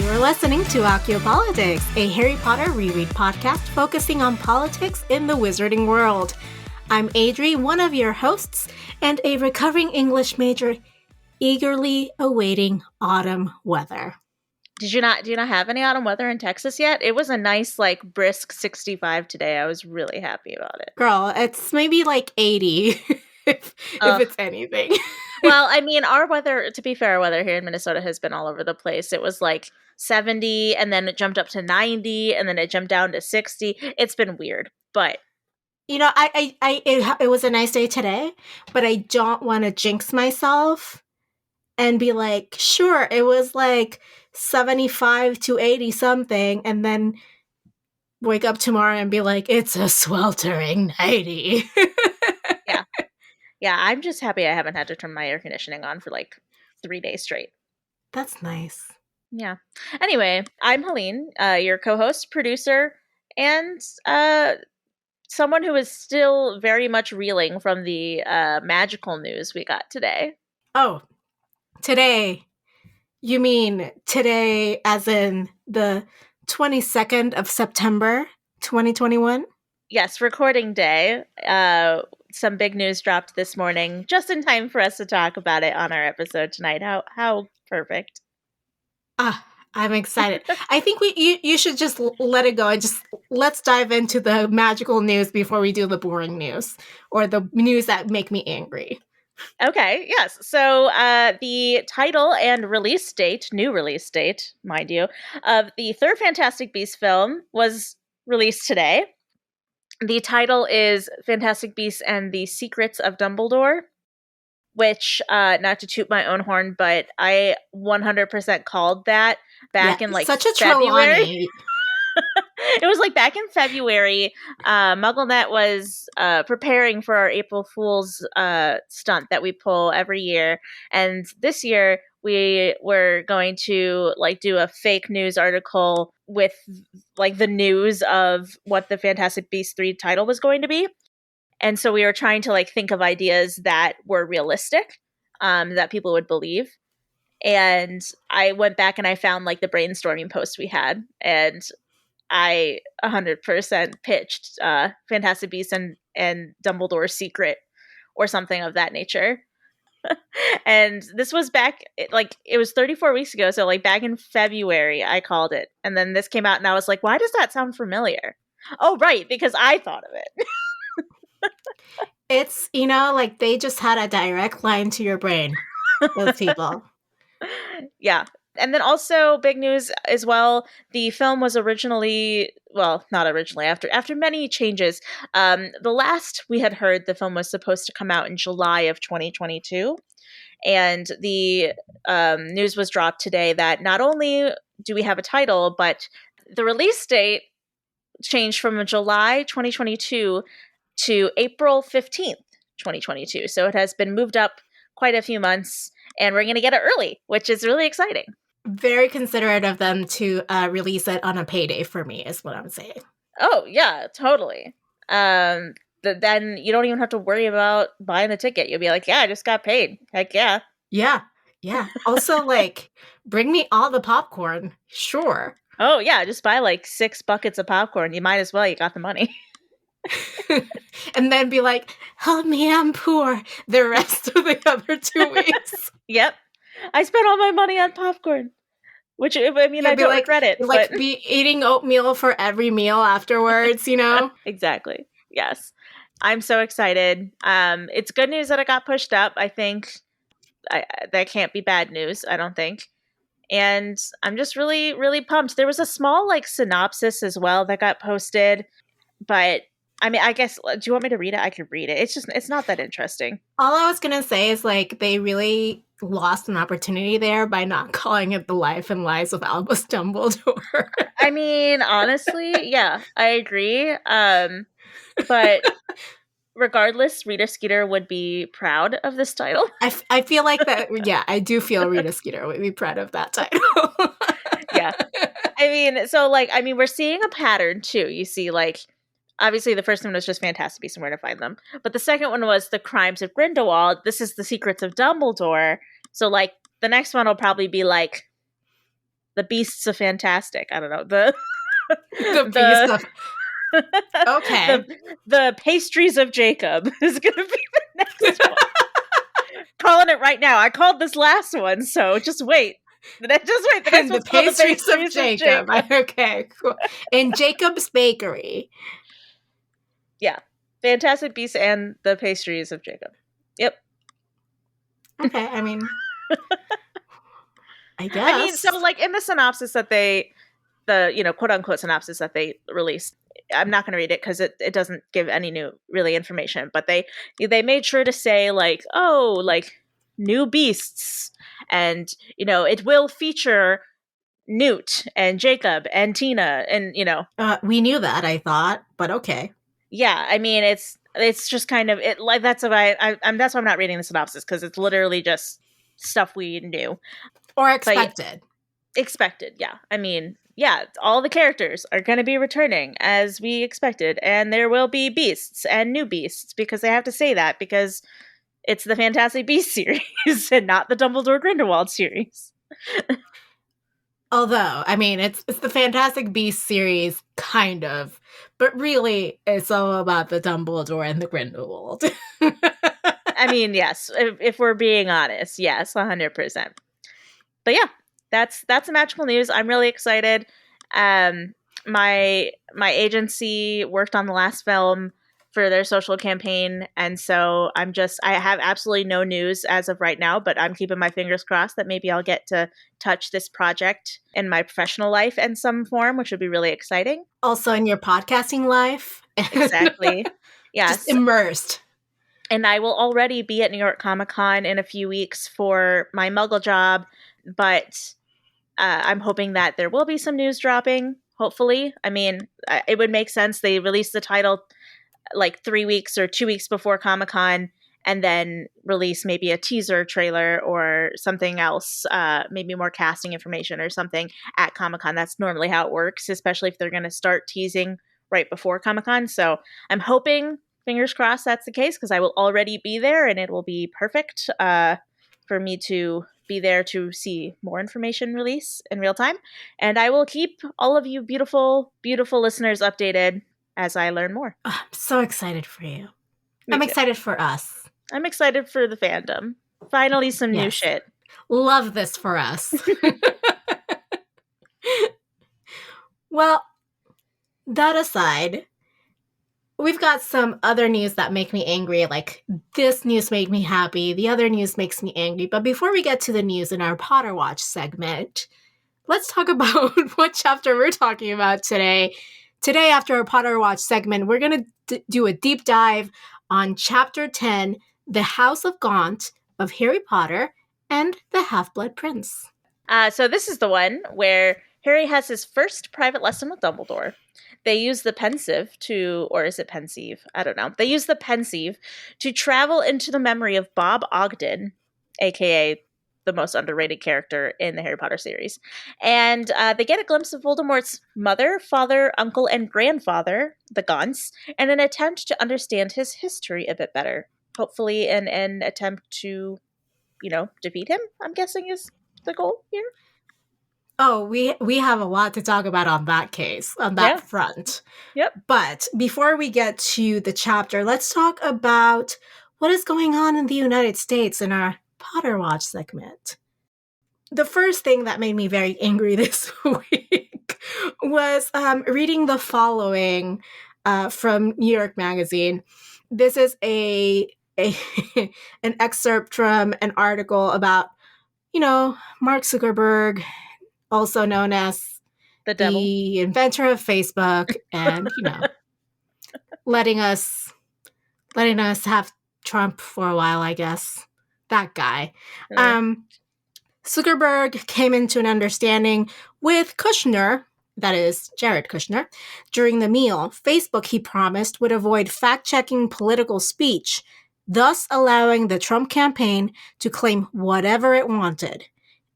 You're listening to Archaeopolitics, a Harry Potter reread podcast focusing on politics in the wizarding world. I'm Adri, one of your hosts, and a recovering English major eagerly awaiting autumn weather. Do you not have any autumn weather in Texas yet? It was a nice, brisk 65 today. I was really happy about it. Girl, it's maybe 80 if it's anything. Well, I mean, our weather, to be fair, our weather here in Minnesota has been all over the place. It was 70, and then it jumped up to 90, and then it jumped down to 60. It's been weird, but... It was a nice day today, but I don't want to jinx myself and be like, sure, it was 75 to 80 something, and then wake up tomorrow and be like, it's a sweltering 90. Yeah, I'm just happy I haven't had to turn my air conditioning on for 3 days straight. That's nice. Yeah. Anyway, I'm Helene, your co-host, producer, and someone who is still very much reeling from the magical news we got today. Oh, today. You mean today as in the 22nd of September, 2021? Yes, recording day. Some big news dropped this morning, just in time for us to talk about it on our episode tonight. How perfect. I'm excited. I think you should just let it go and just let's dive into the magical news before we do the boring news or the news that make me angry. Okay, yes. So the title and release date, new release date, mind you, of the third Fantastic Beasts film was released today. The title is Fantastic Beasts and the Secrets of Dumbledore, which, not to toot my own horn, but I 100% called that back in such a February. It was back in February. MuggleNet was preparing for our April Fool's stunt that we pull every year, and this year we were going to do a fake news article with the news of what the Fantastic Beasts 3 title was going to be. And so we were trying to think of ideas that were realistic, that people would believe. And I went back and I found the brainstorming post we had, and I 100% pitched Fantastic Beasts and Dumbledore's Secret or something of that nature. And this was back, it was 34 weeks ago. So back in February, I called it. And then this came out and I was like, why does that sound familiar? Oh, right. Because I thought of it. It's, they just had a direct line to your brain, those people. Yeah. And then also big news as well, the film was originally, well, not originally, after many changes. The last we had heard, the film was supposed to come out in July of 2022. And the news was dropped today that not only do we have a title, but the release date changed from July 2022 to April 15th, 2022. So it has been moved up quite a few months, and we're going to get it early, which is really exciting. Very considerate of them to release it on a payday for me, is what I'm saying. Oh, yeah, totally. Then you don't even have to worry about buying the ticket. You'll be like, yeah, I just got paid. Heck yeah. Yeah. Also, bring me all the popcorn. Sure. Oh, yeah, just buy 6 buckets of popcorn. You might as well. You got the money. And then be like, help me, I'm poor. The rest of the other 2 weeks. Yep. I spent all my money on popcorn. Which, I mean, I don't regret it. But... be eating oatmeal for every meal afterwards, Exactly. Yes. I'm so excited. It's good news that it got pushed up. I think that can't be bad news, I don't think. And I'm just really, really pumped. There was a small, synopsis as well that got posted. But, I mean, I guess, do you want me to read it? I could read it. It's not that interesting. All I was going to say is, they really lost an opportunity there by not calling it The Life and Lies of Albus Dumbledore. I mean, honestly, yeah, I agree. But regardless, Rita Skeeter would be proud of this title. I feel like that, yeah, I do feel Rita Skeeter would be proud of that title. Yeah. I mean, we're seeing a pattern, too. You see, obviously the first one was just Fantastic Beasts and Where to Find Them. But the second one was The Crimes of Grindelwald. This is The Secrets of Dumbledore. So, the next one will probably be, the beasts of fantastic. I don't know. The The beast the of okay. the pastries of Jacob is going to be the next one. Calling it right now. I called this last one, so just wait. Just wait. The next And the one's called the pastries of pastries of Jacob. Jacob. Okay, cool. In Jacob's Bakery. Yeah, Fantastic Beasts and the pastries of Jacob. Yep. Okay, I mean, I I mean, guess. so like in the synopsis that the quote unquote synopsis that they released, I'm not going to read it because it doesn't give any new really information, but they made sure to say like, oh, like new beasts, and it will feature Newt and Jacob and Tina, and We knew that, I thought, but okay. yeah, I mean it's just kind of it, like that's why that's why I'm not reading the synopsis, because it's literally just stuff we knew. Or But yeah, expected. expected, yeah. I mean, yeah, all the characters are going to be returning as we expected, and there will be beasts and new beasts, because they have to say that because it's the Fantastic Beasts series and not the Dumbledore Grindelwald series. Although, I mean, it's the Fantastic Beasts series, kind of, but really, it's all about the Dumbledore and the Grindelwald. I mean, yes, if we're being honest, yes, 100%. But yeah, that's the magical news. I'm really excited. My agency worked on the last film for their social campaign, and so I have absolutely no news as of right now, but I'm keeping my fingers crossed that maybe I'll get to touch this project in my professional life in some form, which would be really exciting. Also, in your podcasting life. Exactly. Just Yes. immersed. And I will already be at New York Comic Con in a few weeks for my Muggle job, but I'm hoping that there will be some news dropping, hopefully. I mean, it would make sense. They released the title like 3 weeks or 2 weeks before Comic-Con, and then release maybe a teaser trailer or something else, maybe more casting information or something at Comic-Con. That's normally how it works, especially if they're going to start teasing right before Comic-Con. So I'm hoping, fingers crossed, that's the case, because I will already be there and it will be perfect for me to be there to see more information release in real time. And I will keep all of you beautiful, beautiful listeners updated as I learn more. Oh, I'm so excited for you. Me I'm too. excited for us. I'm excited for the fandom. Finally, some new Yes. shit. Love this for us. Well, that aside, we've got some other news that make me angry. Like, this news made me happy. The other news makes me angry. But before we get to the news in our Potter Watch segment, let's talk about what chapter we're talking about today. Today, after our Potter Watch segment, we're going to do a deep dive on Chapter 10, The House of Gaunt of Harry Potter and the Half-Blood Prince. So this is the one where Harry has his first private lesson with Dumbledore. They use the Pensieve or is it Pensieve? I don't know. They use the Pensieve to travel into the memory of Bob Ogden, aka the most underrated character in the Harry Potter series. And they get a glimpse of Voldemort's mother, father, uncle, and grandfather, the Gaunts, in an attempt to understand his history a bit better. Hopefully in an attempt to, defeat him, I'm guessing is the goal here. Oh, we have a lot to talk about on that case, on that front. Yep. But before we get to the chapter, let's talk about what is going on in the United States in our Potter Watch segment. The first thing that made me very angry this week was reading the following from New York Magazine. This is an excerpt from an article about, Mark Zuckerberg, also known as the devil, the inventor of Facebook, and letting us have Trump for a while, I guess. That guy. Zuckerberg came into an understanding with Kushner, that is Jared Kushner, during the meal. Facebook, he promised, would avoid fact-checking political speech, thus allowing the Trump campaign to claim whatever it wanted.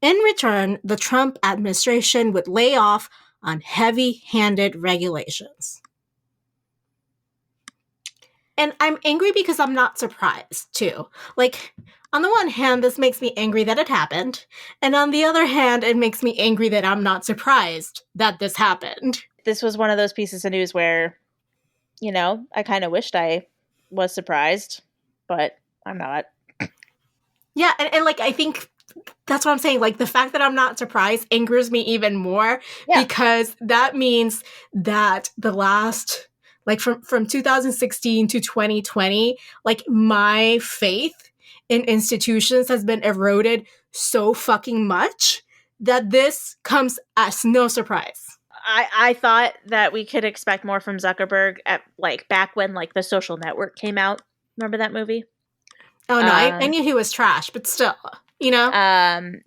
In return, the Trump administration would lay off on heavy-handed regulations. And I'm angry because I'm not surprised, too. Like, on the one hand, this makes me angry that it happened. And on the other hand, it makes me angry that I'm not surprised that this happened. This was one of those pieces of news where, I kind of wished I was surprised, but I'm not. Yeah, and like, I think that's what I'm saying. Like, the fact that I'm not surprised angers me even more Yeah. because that means that the last, like, from 2016 to 2020, like, my faith in institutions has been eroded so fucking much that this comes as no surprise. I thought that we could expect more from Zuckerberg at like back when like the Social Network came out. Remember that movie? Oh no, I Uh, knew he was trash, but still, you know?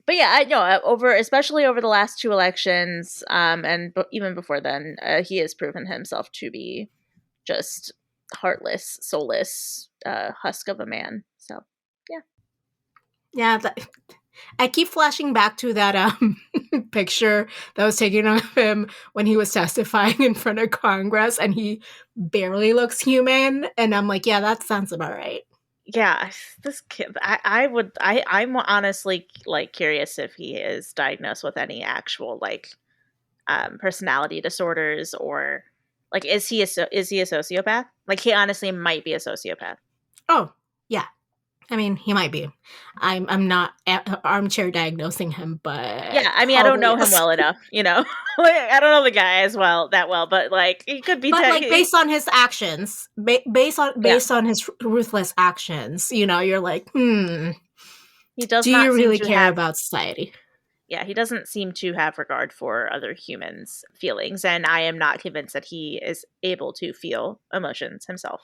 but yeah, I know especially over the last two elections, and even before then, he has proven himself to be just heartless, soulless, husk of a man. So yeah, Yeah, I keep flashing back to that picture that was taken of him when he was testifying in front of Congress, and he barely looks human. And I'm like, yeah, that sounds about right. yeah. This kid, I'm honestly like curious if he is diagnosed with any actual like personality disorders or like is he a sociopath? Like he honestly might be a sociopath. Oh, yeah. I mean, he might be. I'm not armchair diagnosing him, Yeah, but I mean, I don't probably know him is. well enough, like, I don't know the guy as well that well, but like he could be. But like based on his actions, Yeah, based on his ruthless actions, you're like, he does do you not seem really to care have. about society? Yeah, he doesn't seem to have regard for other humans' feelings, and I am not convinced that he is able to feel emotions himself.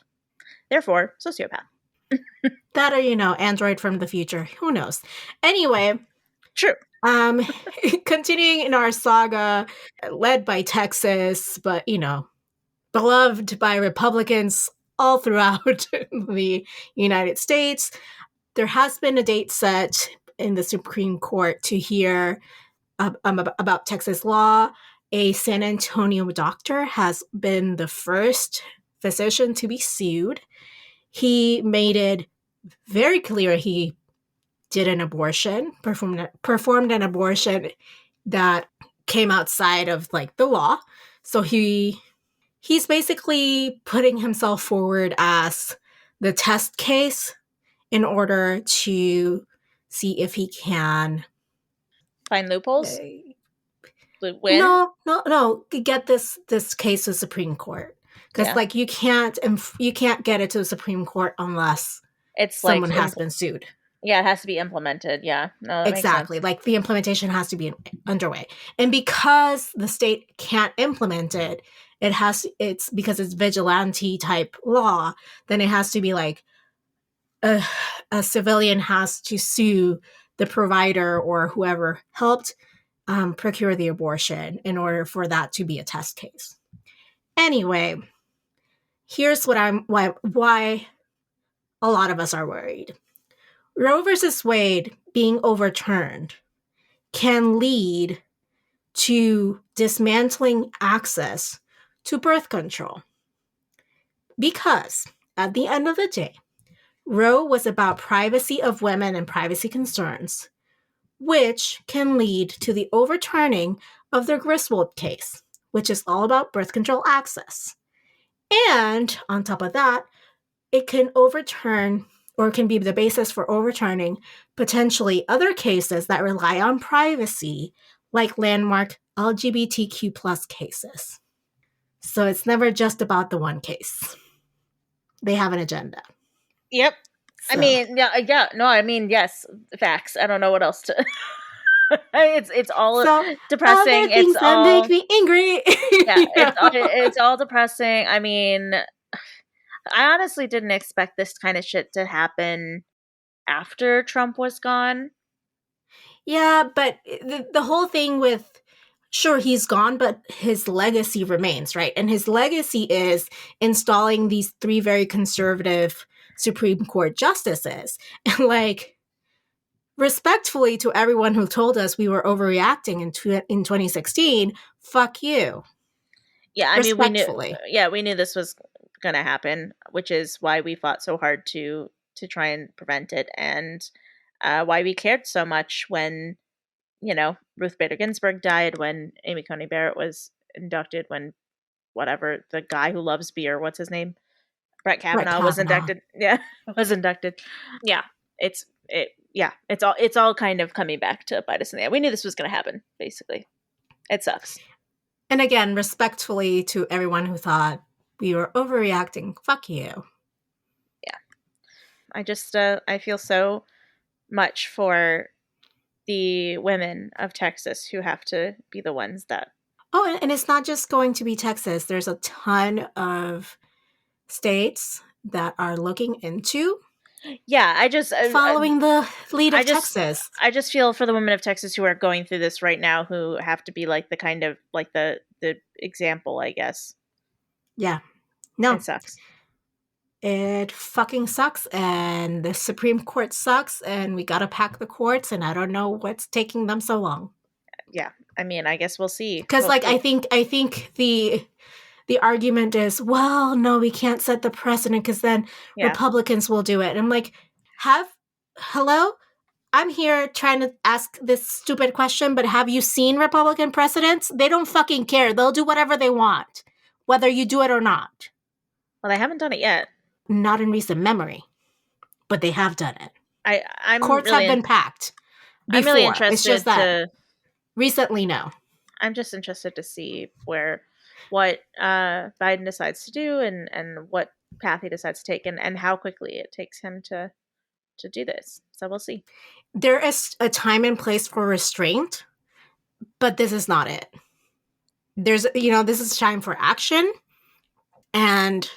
Therefore, sociopath. That or Android from the future. Who knows? Anyway, True. um, continuing in our saga, led by Texas, but beloved by Republicans all throughout the United States, there has been a date set in the Supreme Court to hear about Texas law. A San Antonio doctor has been the first physician to be sued. He made it very clear he did an abortion, performed an abortion that came outside of like the law. So he's basically putting himself forward as the test case in order to see if he can Find loopholes. Win. no get this case to Supreme Court, because Yeah, like you can't get it to the Supreme Court unless it's like someone has been sued. yeah, it has to be implemented. Yeah, no, that makes sense. Exactly. Like the implementation has to be underway. And because the state can't implement it, it's because it's vigilante type law, then it has to be like a civilian has to sue the provider or whoever helped procure the abortion in order for that to be a test case. Anyway, here's why a lot of us are worried. Roe versus Wade being overturned can lead to dismantling access to birth control. Because at the end of the day, Roe was about privacy of women and privacy concerns, which can lead to the overturning of the Griswold case, which is all about birth control access. And on top of that, it can overturn or can be the basis for overturning potentially other cases that rely on privacy, like landmark LGBTQ plus cases. So it's never just about the one case. They have an agenda. Yep. I So mean, yeah. No, I mean, yes, facts. I don't know what else to. It's all so other depressing. It's things that make all me angry. yeah. It's all depressing. I mean, I honestly didn't expect this kind of shit to happen after Trump was gone. Yeah, but the whole thing with sure he's gone, but his legacy remains, right? And his legacy is installing these three very conservative Supreme Court justices. And like respectfully to everyone who told us we were overreacting in 2016, fuck you. Yeah, I mean, we knew. Respectfully. Yeah, we knew this was going to happen, which is why we fought so hard to try and prevent it, and why we cared so much when, Ruth Bader Ginsburg died, when Amy Coney Barrett was inducted, when whatever the guy who loves beer, what's his name, Brett Brett Kavanaugh was Kavanaugh. inducted. Yeah, was inducted. Yeah, it's all kind of coming back to bite us in the ass. We knew this was going to happen. Basically, it sucks. And again, respectfully to everyone who thought we were overreacting, fuck you. Yeah, I feel so much for the women of Texas who have to be the ones that. Oh, and it's not just going to be Texas. There's a ton of states that are looking into Yeah, I just following the lead I of just Texas. I just feel for the women of Texas who are going through this right now, who have to be like the kind of like the example, I guess. Yeah. No, It sucks. it fucking sucks. And the Supreme Court sucks. And we got to pack the courts. And I don't know what's taking them so long. Yeah, I mean, I guess we'll see. Because, We'll like, I see. think the argument is, well, no, we can't set the precedent because then Yeah. Republicans will do it. And I'm like, hello? I'm here trying to ask this stupid question, but have you seen Republican precedents? They don't fucking care. They'll do whatever they want, whether you do it or not. Well, they haven't done it yet. Not in recent memory, but they have done it. I'm Courts have really been packed I'm really before. It's just interested that to recently, no. I'm just interested to see what Biden decides to do, and what path he decides to take, and how quickly it takes him to do this. So we'll see. There is a time and place for restraint, but this is not it. This is time for action and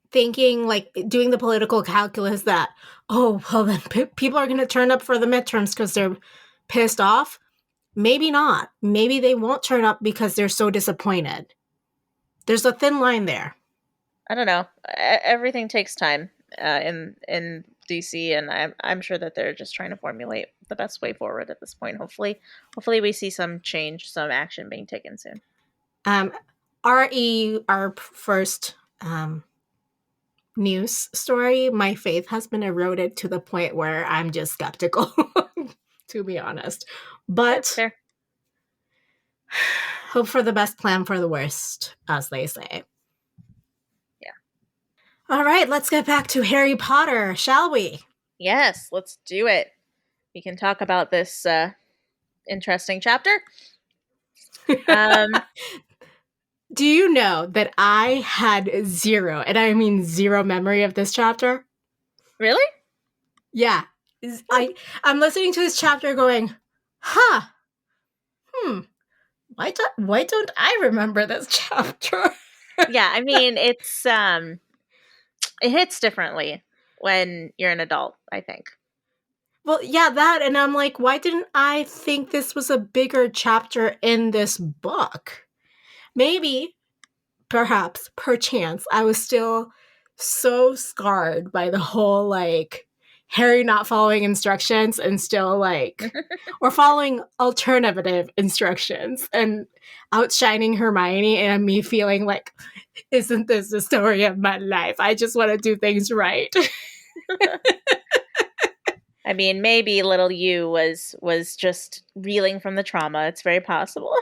thinking, like, doing the political calculus that, oh, well, then people are going to turn up for the midterms because they're pissed off. Maybe not. Maybe they won't turn up because they're so disappointed. There's a thin line there. I don't know. Everything takes time in DC, and I'm sure that they're just trying to formulate the best way forward at this point. Hopefully we see some change, some action being taken soon. Our first news story, my faith has been eroded to the point where I'm just skeptical, to be honest. But Fair. Hope for the best, plan for the worst, as they say. Yeah. All right, let's get back to Harry Potter, shall we? Yes, let's do it. We can talk about this interesting chapter. Do you know that I had zero, and I mean zero, memory of this chapter? Really? Yeah. I'm listening to this chapter going, huh, why don't I remember this chapter? Yeah, I mean, it hits differently when you're an adult, I think. Well, yeah, that, and I'm like, why didn't I think this was a bigger chapter in this book? Maybe, perhaps, perchance, I was still so scarred by the whole, like, Harry not following instructions and still, like, or following alternative instructions and outshining Hermione, and me feeling like, isn't this the story of my life? I just want to do things right. I mean, maybe little you was just reeling from the trauma. It's very possible.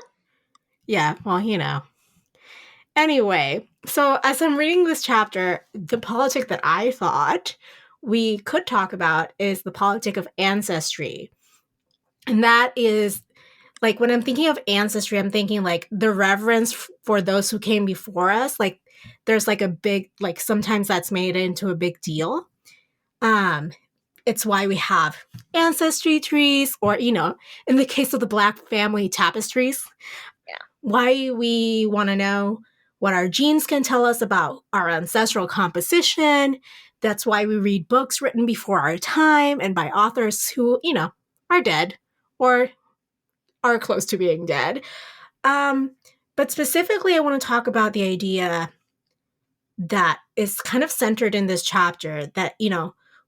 Yeah, well. Anyway, so as I'm reading this chapter, the politic that I thought we could talk about is the politic of ancestry. And that is, like, when I'm thinking of ancestry, I'm thinking like the reverence for those who came before us. Like, there's like a big, like, sometimes that's made into a big deal. It's why we have ancestry trees, or, in the case of the Black family tapestries, why we want to know what our genes can tell us about our ancestral composition. That's why we read books written before our time and by authors who, are dead or are close to being dead. But specifically, I want to talk about the idea that is kind of centered in this chapter that,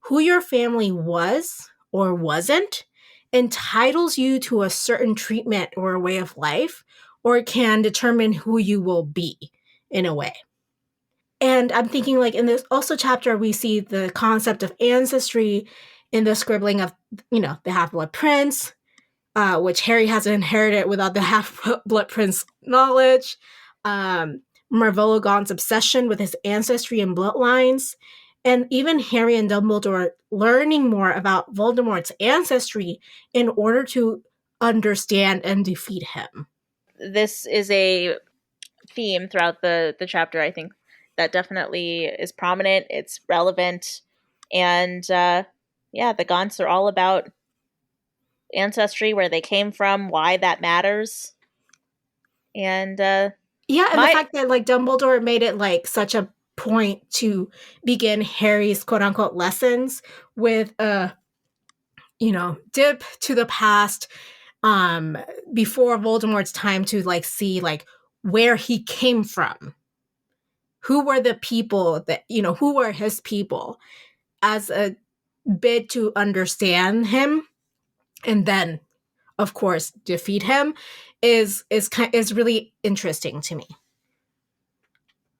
who your family was or wasn't entitles you to a certain treatment or a way of life, or can determine who you will be in a way. And I'm thinking, like, in this also chapter, we see the concept of ancestry in the scribbling of, the Half Blood Prince, which Harry has inherited without the Half Blood Prince knowledge. Marvolo Gaunt's obsession with his ancestry and bloodlines, and even Harry and Dumbledore learning more about Voldemort's ancestry in order to understand and defeat him. This is a theme throughout the chapter, I think, that definitely is prominent. It's relevant. And yeah, the Gaunts are all about ancestry, where they came from, why that matters. And Yeah, and the my fact that like Dumbledore made it like such a point to begin Harry's quote unquote lessons with a dip to the past before Voldemort's time to like see like where he came from. Who were the people that who were his people as a bit to understand him and then of course defeat him is really interesting to me.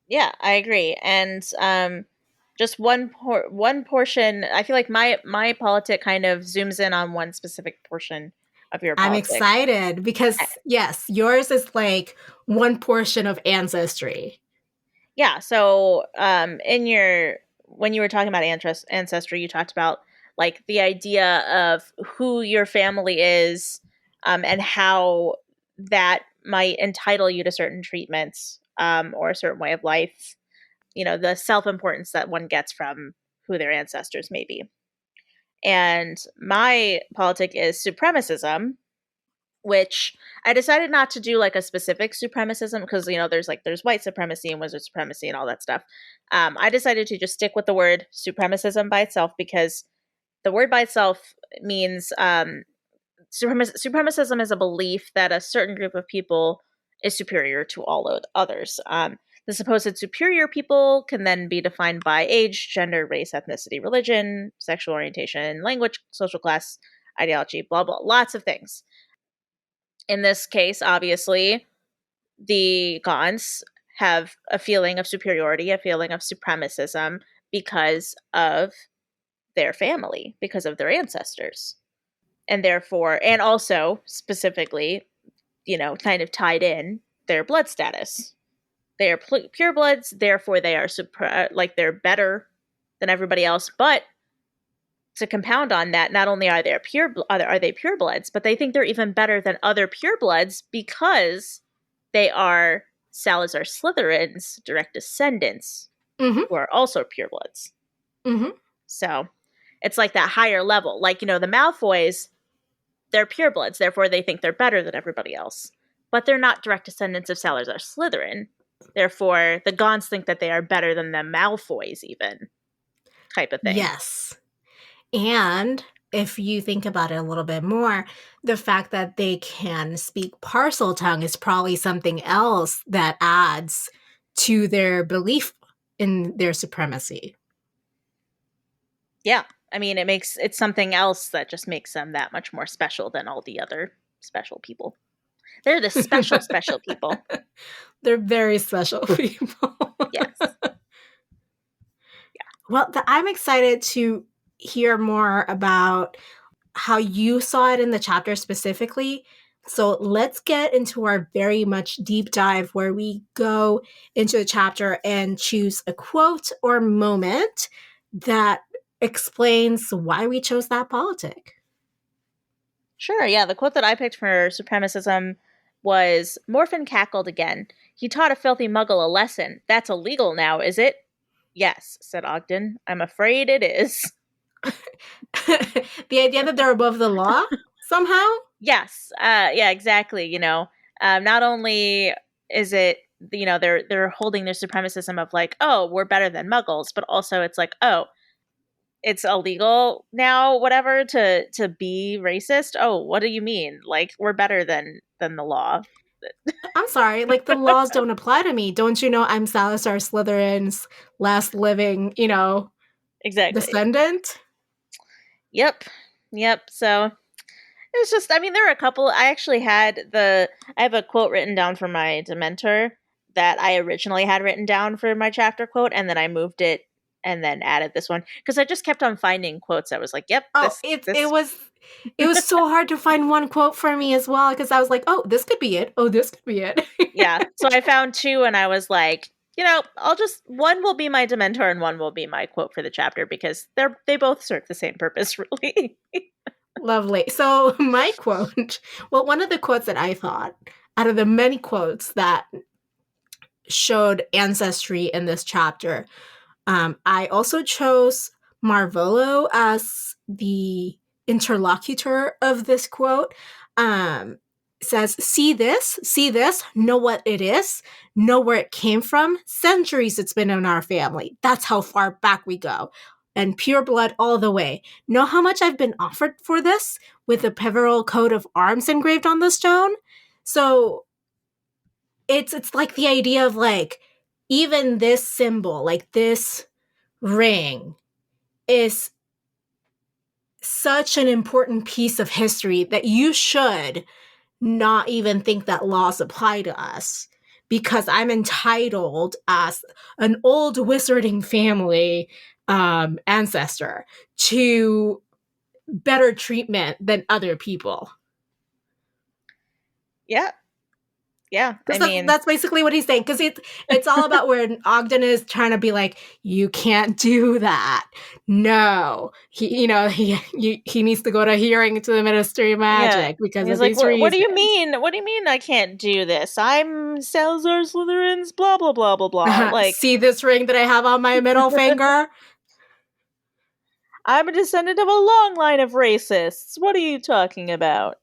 Yeah, I agree. And just one portion. I feel like my politic kind of zooms in on one specific portion of your I'm politic. excited because yes, yours is like one portion of ancestry. Yeah. So in your when you were talking about ancestry, you talked about like the idea of who your family is, and how that might entitle you to certain treatments, or a certain way of life. The self importance that one gets from who their ancestors may be. And my politic is supremacism, which I decided not to do like a specific supremacism because there's white supremacy and wizard supremacy and all that stuff. I decided to just stick with the word supremacism by itself because the word by itself means supremacism is a belief that a certain group of people is superior to all others. The supposed superior people can then be defined by age, gender, race, ethnicity, religion, sexual orientation, language, social class, ideology, blah, blah, lots of things. In this case, obviously, the Gaunts have a feeling of superiority, a feeling of supremacism because of their family, because of their ancestors. And therefore, and also specifically, kind of tied in their blood status. They are purebloods, therefore they are like they're better than everybody else. But to compound on that, not only are they purebloods, but they think they're even better than other purebloods because they are Salazar Slytherin's direct descendants, Mm-hmm. who are also purebloods. Mm-hmm. So it's like that higher level. Like, the Malfoys, they're purebloods, therefore they think they're better than everybody else. But they're not direct descendants of Salazar Slytherin. Therefore, the Gaunts think that they are better than the Malfoys, even, type of thing. Yes. And if you think about it a little bit more, the fact that they can speak parcel tongue is probably something else that adds to their belief in their supremacy. Yeah. I mean, it's something else that just makes them that much more special than all the other special people. They're the special people. They're very special people. Yes. Well, I'm excited to hear more about how you saw it in the chapter specifically. So let's get into our very much deep dive where we go into the chapter and choose a quote or moment that explains why we chose that politic. Sure, yeah. The quote that I picked for supremacism was Morphin cackled again. He taught a filthy muggle a lesson. That's illegal now, is it? Yes, said Ogden. I'm afraid it is. The idea that they're above the law somehow? Yes, yeah, exactly. Not only is it they're holding their supremacism of like, oh, we're better than muggles, but also it's like, oh, it's illegal now, whatever, to be racist. Oh, what do you mean? Like, we're better than the law. I'm sorry, like the laws don't apply to me. Don't you know I'm Salazar Slytherin's last living, Exactly. descendant? Yep. Yep. So it's just, I mean, there are a couple. I have a quote written down from my Dementor that I originally had written down for my chapter quote, and then I moved it and then added this one because I just kept on finding quotes. I was like, "Yep, Oh, this it this." it was it was so hard to find one quote for me as well because I was like, oh, this could be it. Oh, this could be it. Yeah. So I found two, and I was like, I'll just one will be my Dementor and one will be my quote for the chapter because they both serve the same purpose, really. Lovely. So my quote, well, one of the quotes that I thought out of the many quotes that showed ancestry in this chapter, I also chose Marvolo as the interlocutor of this quote. Says, see this, know what it is, know where it came from. Centuries it's been in our family. That's how far back we go. And pure blood all the way. Know how much I've been offered for this with the pivotal coat of arms engraved on the stone? So it's like the idea of like, even this symbol, like this ring, is such an important piece of history that you should not even think that laws apply to us because I'm entitled as an old wizarding family ancestor to better treatment than other people. Yeah. Yeah. I Because mean, that's basically what he's saying. Because it's all about where Ogden is trying to be like, you can't do that. No, he needs to go to hearing to the Ministry of yeah. Magic because He's of like, these what do you reasons. mean? What do you mean I can't do this? I'm Salazar Slytherin's blah blah blah blah blah. Like, See this ring that I have on my middle finger? I'm a descendant of a long line of racists. What are you talking about?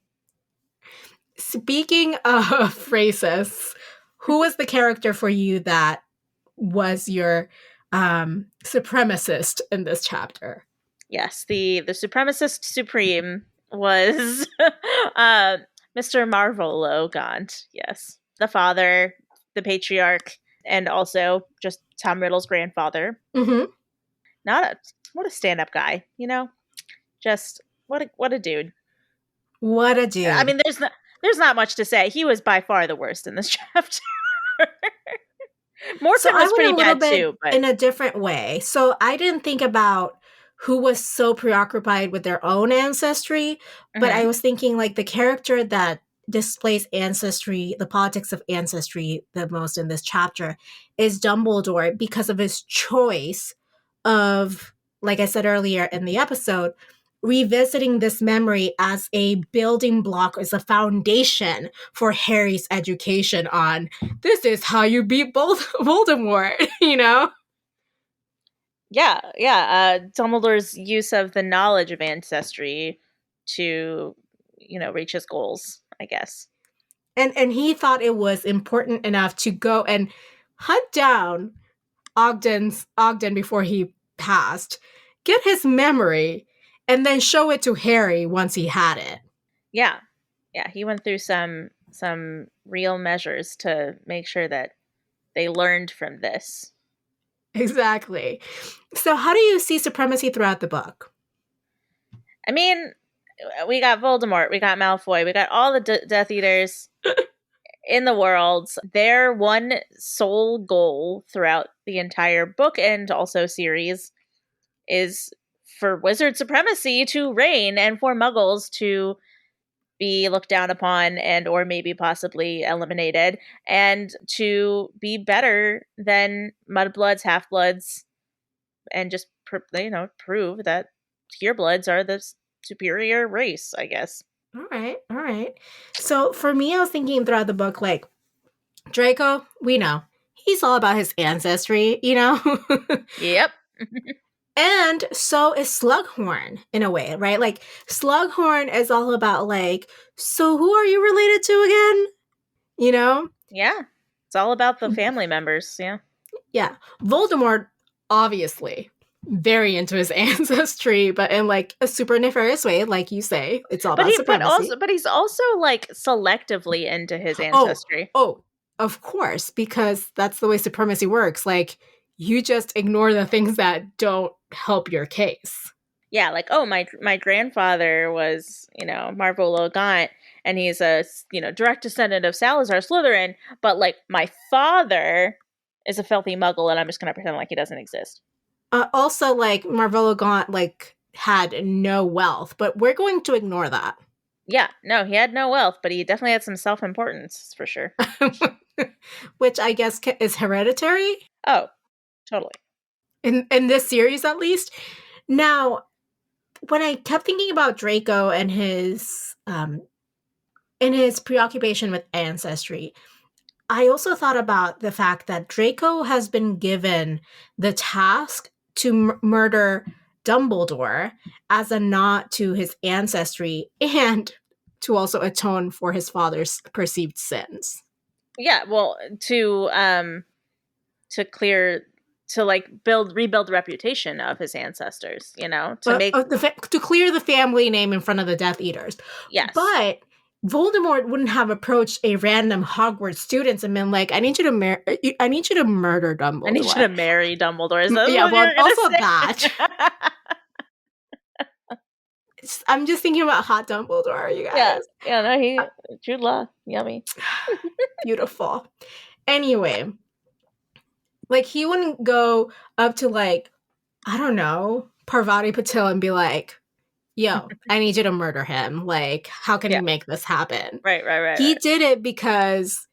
Speaking of racists, who was the character for you that was your supremacist in this chapter? Yes, the supremacist supreme was Mr. Marvolo Gaunt. Yes, the father, the patriarch, and also just Tom Riddle's grandfather. Mm-hmm. Not a what a stand up guy, Just what a dude. What a I dude. mean, there's not much to say. He was by far the worst in this chapter. So Morton I was went pretty a little bad bit too, but in a different way. So I didn't think about who was so preoccupied with their own ancestry, but I mhm. was thinking like the character that displays ancestry, the politics of ancestry the most in this chapter is Dumbledore because of his choice of, like I said earlier in the episode, revisiting this memory as a building block, as a foundation for Harry's education on this is how you beat Voldemort, you know? Yeah, yeah. Dumbledore's use of the knowledge of ancestry to, reach his goals, I guess. And he thought it was important enough to go and hunt down Ogden before he passed, get his memory, and then show it to Harry once he had it. Yeah, yeah. He went through some real measures to make sure that they learned from this. Exactly. So how do you see supremacy throughout the book? I mean, we got Voldemort, we got Malfoy, we got all the Death Eaters in the world. Their one sole goal throughout the entire book and also series is for wizard supremacy to reign and for muggles to be looked down upon and or maybe possibly eliminated and to be better than mudbloods, half-bloods, and just prove that purebloods are the superior race, I guess. All right, all right. So for me, I was thinking throughout the book, like, Draco, we know. He's all about his ancestry, you know? Yep. And so is Slughorn in a way, right? Like Slughorn is all about like, so who are you related to again? You know? Yeah. It's all about the family members, yeah. Yeah. Voldemort, obviously, very into his ancestry, but in like a super nefarious way, like you say. It's all But about also supremacy. but he's also like selectively into his Oh, ancestry. oh, of course, because that's the way supremacy works. Like, you just ignore the things that don't help your case. Yeah, like, oh, my grandfather was, Marvolo Gaunt, and he's a direct descendant of Salazar Slytherin, but like my father is a filthy muggle, and I'm just gonna pretend like he doesn't exist. Also, like Marvolo Gaunt, like had no wealth, but we're going to ignore that. Yeah, no, he had no wealth, but he definitely had some self-importance for sure. Which I guess is hereditary. Oh, totally. In this series, at least. Now, when I kept thinking about Draco and his preoccupation with ancestry, I also thought about the fact that Draco has been given the task to murder Dumbledore as a nod to his ancestry and to also atone for his father's perceived sins. Yeah, well, to clear to like rebuild the reputation of his ancestors, to make To clear the family name in front of the Death Eaters. yes. But Voldemort wouldn't have approached a random Hogwarts student and been like, I need you to murder I need you Dumbledore. to marry Dumbledore. Is that Yeah, what well, you're gonna also that. say? I'm just thinking about hot Dumbledore, you Yeah. guys. Yeah, no, Jude Law. Yummy. Beautiful. Anyway, like he wouldn't go up to like, I don't know, Parvati Patil and be like, yo, I need you to murder him. Like, how can Yeah. you make this happen? Right. He did it because,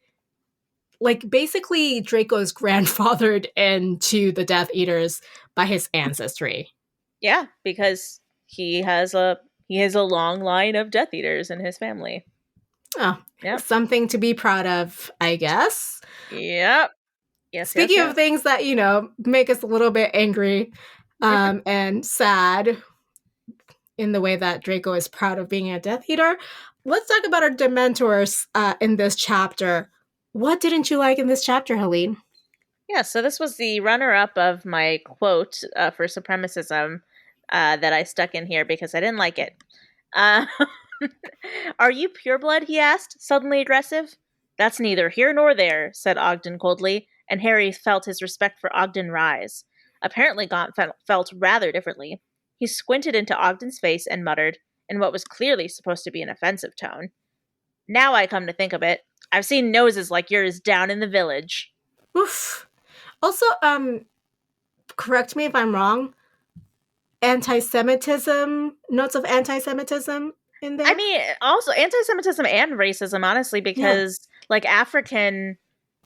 like, basically Draco's grandfathered into the Death Eaters by his ancestry. Yeah, because he has a long line of Death Eaters in his family. Oh, Yeah. something to be proud of, I guess. Yep. Yes, Speaking of things that, make us a little bit angry and sad in the way that Draco is proud of being a Death Eater, let's talk about our Dementors in this chapter. What didn't you like in this chapter, Helene? Yeah, so this was the runner-up of my quote for supremacism that I stuck in here because I didn't like it. Are you pureblood? He asked, suddenly aggressive. That's neither here nor there, said Ogden coldly, and Harry felt his respect for Ogden rise. Apparently Gaunt felt rather differently. He squinted into Ogden's face and muttered, in what was clearly supposed to be an offensive tone, now I come to think of it, I've seen noses like yours down in the village. Oof. Also, correct me if I'm wrong, anti-Semitism, notes of anti-Semitism in I there? mean, also anti-Semitism and racism, honestly, Yeah. because like African,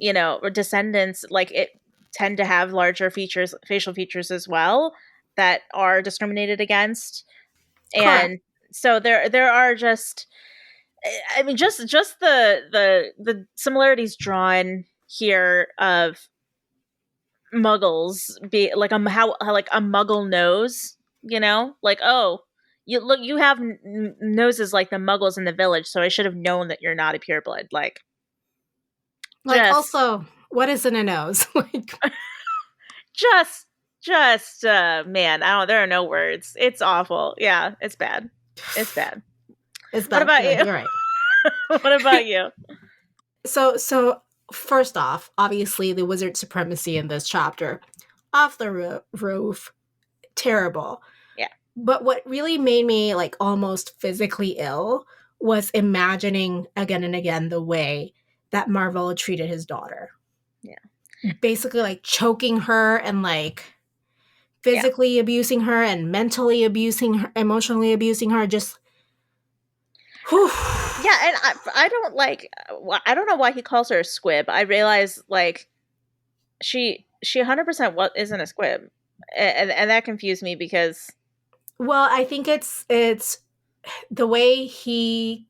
or descendants, like it tend to have larger facial features as well that are discriminated against, Correct. and so there are just, I mean, just the similarities drawn here of Muggles be like how like a Muggle nose, like oh. You have noses like the Muggles in the village, so I should have known that you're not a pureblood. Like, Like, just, also, what is in a nose? Like, just, man, I don't. There are no words. It's awful. Yeah, it's bad. It's bad. it's What bad. about Yeah, you? you're right. What about you? So first off, obviously the wizard supremacy in this chapter, off the roof, terrible. Yeah. But what really made me like almost physically ill was imagining again and again the way that Marvolo treated his daughter. Yeah. Basically like choking her and like Yeah. physically abusing her and mentally abusing her, emotionally abusing her, just whew. Yeah, and I don't like. I don't know why he calls her a squib. I realize like she 100% what isn't a squib, and that confused me because Well, I think it's the way he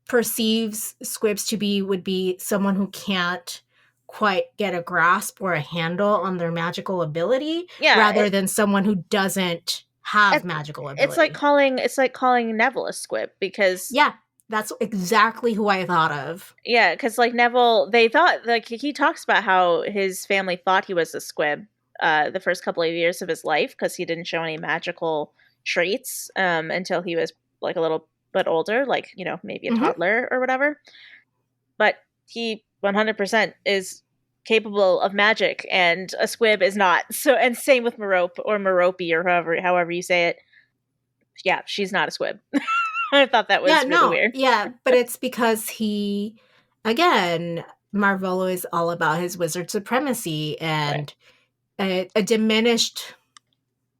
perceives squibs to be would be someone who can't quite get a grasp or a handle on their magical ability yeah, rather than someone who doesn't have it, magical it's ability. like calling Neville a squib because Yeah, that's exactly who I thought of. yeah, because like Neville, they thought like he talks about how his family thought he was a squib the first couple of years of his life because he didn't show any magical traits until he was like a little bit older, like maybe a Mm-hmm. toddler or whatever. But he 100% is capable of magic, and a squib is not. So, and same with Merope or Merope or however you say it. Yeah, she's not a squib. I thought that Yeah, was really no, weird. yeah, but it's because he, again, Marvolo is all about his wizard supremacy Right. and a diminished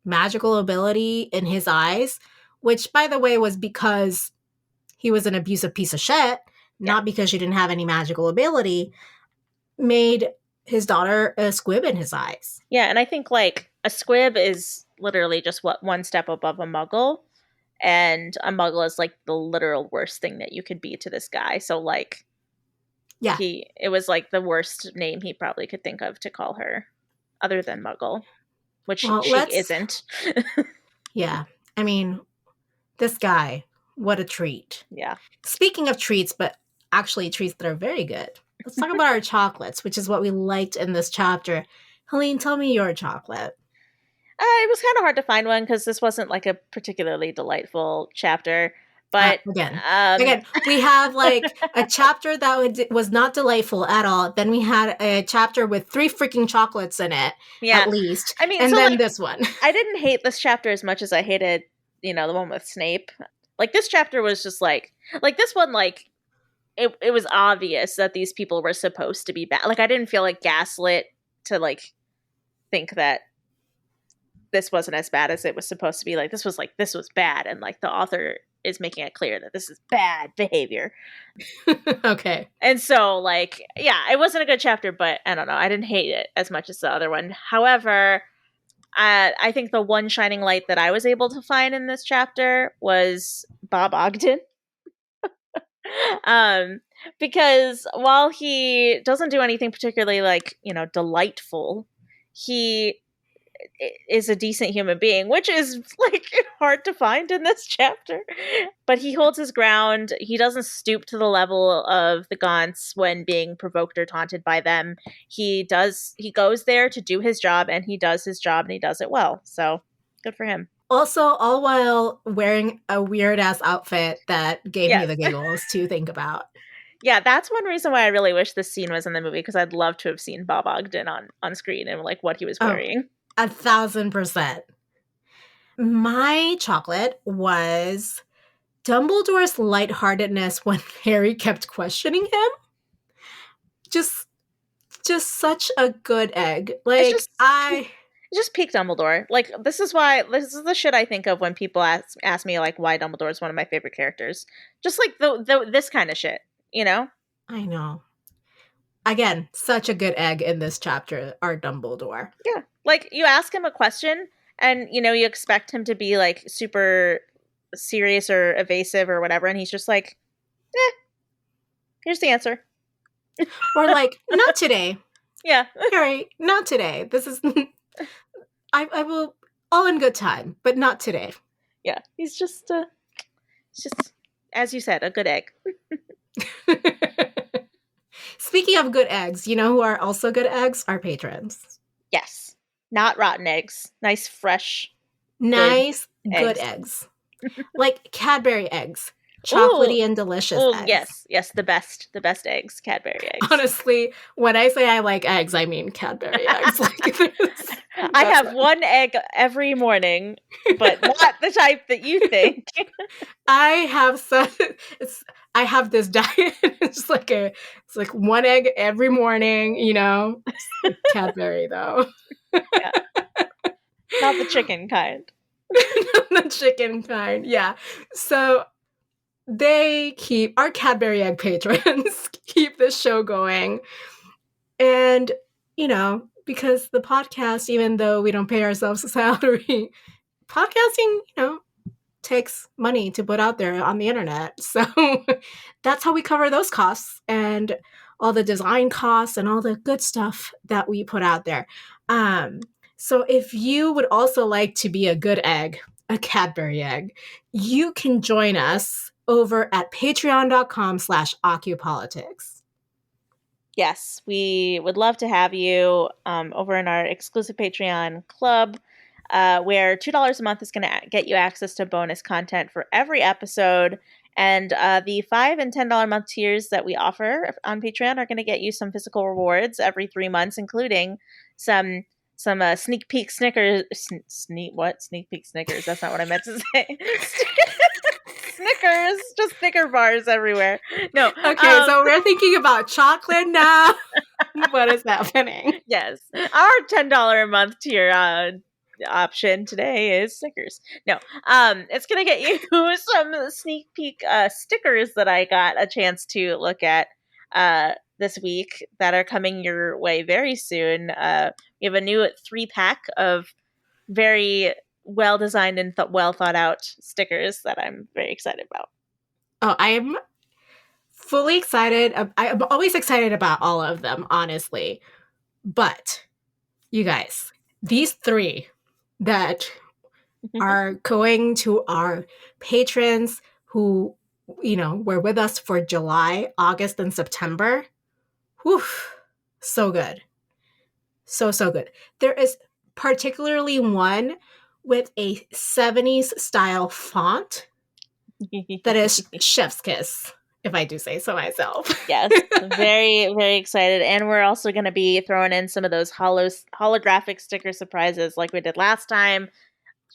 magical ability in his eyes, which, by the way, was because he was an abusive piece of shit, Yeah. not because she didn't have any magical ability, made his daughter a squib in his eyes. Yeah, and I think like a squib is literally just what one step above a muggle. And a muggle is like the literal worst thing that you could be to this guy. So like Yeah. it was like the worst name he probably could think of to call her other than muggle, which Well, she isn't. yeah. I mean, this guy, what a treat. Yeah. Speaking of treats, but actually treats that are very good, let's talk about our chocolates, which is what we liked in this chapter. Helene, tell me your chocolate. It was kind of hard to find one because this wasn't like a particularly delightful chapter. But Again, um, again, we have like a chapter that was not delightful at all. Then we had a chapter with 3 freaking chocolates in it, yeah, at least, I mean, and so then like this one. I didn't hate this chapter as much as I hated, the one with Snape. Like this chapter was just like this one, like it was obvious that these people were supposed to be bad. Like I didn't feel like gaslit to like think that this wasn't as bad as it was supposed to be. Like this was bad, and like the author is making it clear that this is bad behavior. Okay. And so like yeah, it wasn't a good chapter, but I don't know, I didn't hate it as much as the other one. However, I think the one shining light that I was able to find in this chapter was Bob Ogden. um, because while he doesn't do anything particularly like, delightful, he is a decent human being, which is like hard to find in this chapter. But he holds his ground. He doesn't stoop to the level of the Gaunts when being provoked or taunted by them. He goes there to do his job, and he does his job, and he does it well. So good for him. Also, all while wearing a weird ass outfit that gave me Yes. the giggles to think about. Yeah, that's one reason why I really wish this scene was in the movie, because I'd love to have seen Bob Ogden on screen and like what he was Oh, wearing. 1,000%. My chocolate was Dumbledore's lightheartedness when Harry kept questioning him. Just such a good egg. It's Like just I it's just peak Dumbledore. Like this is the shit I think of when people ask me like why Dumbledore is one of my favorite characters. Just like this kind of shit, you know? I know. Again, such a good egg in this chapter, our Dumbledore. Yeah. Like you ask him a question and you expect him to be like super serious or evasive or whatever, and he's just like, here's the answer. Or like, not today. Yeah. Harry, not today. This is I will all in good time, but not today. Yeah. He's just as you said, a good egg. Speaking of good eggs, you know who are also good eggs? Our patrons. Yes. Not rotten eggs. Nice fresh Nice, good eggs. eggs. Like Cadbury eggs. Ooh. Chocolatey and delicious Oh, eggs. yes, the best eggs, Cadbury eggs. Honestly, when I say I like eggs, I mean Cadbury eggs. I have one egg every morning, but not the type that you think. I have this diet. It's like one egg every morning, It's Cadbury though. Yeah. Not the chicken kind. The chicken kind, yeah. So our Cadbury egg patrons keep this show going. And, because the podcast, even though we don't pay ourselves a salary, podcasting, takes money to put out there on the internet. So that's how we cover those costs and all the design costs and all the good stuff that we put out there. So if you would also like to be a good egg, a Cadbury egg, you can join us over at patreon.com/occupolitics. Yes, we would love to have you over in our exclusive Patreon club, where $2 a month is going to get you access to bonus content for every episode. And the $5 and $10 a month tiers that we offer on Patreon are going to get you some physical rewards every 3 months, including some sneak peek Snickers. Sneak peek Snickers. That's not what I meant to say. Snickers, just Snicker bars everywhere. No, Okay, so we're thinking about chocolate now. What is happening? yes, our $10 a month tier option today is Snickers. No, it's gonna get you some sneak peek stickers that I got a chance to look at this week that are coming your way very soon. We have a new 3-pack of very well designed and well thought out stickers that I'm very excited about. Oh, I'm fully excited. I'm always excited about all of them, honestly. But you guys, these three that are going to our patrons who, were with us for July, August, and September. Whew, so good. So good. There is particularly one with a 70s style font that is chef's kiss, if I do say so myself. Yes, very, very excited. And we're also going to be throwing in some of those holographic sticker surprises like we did last time.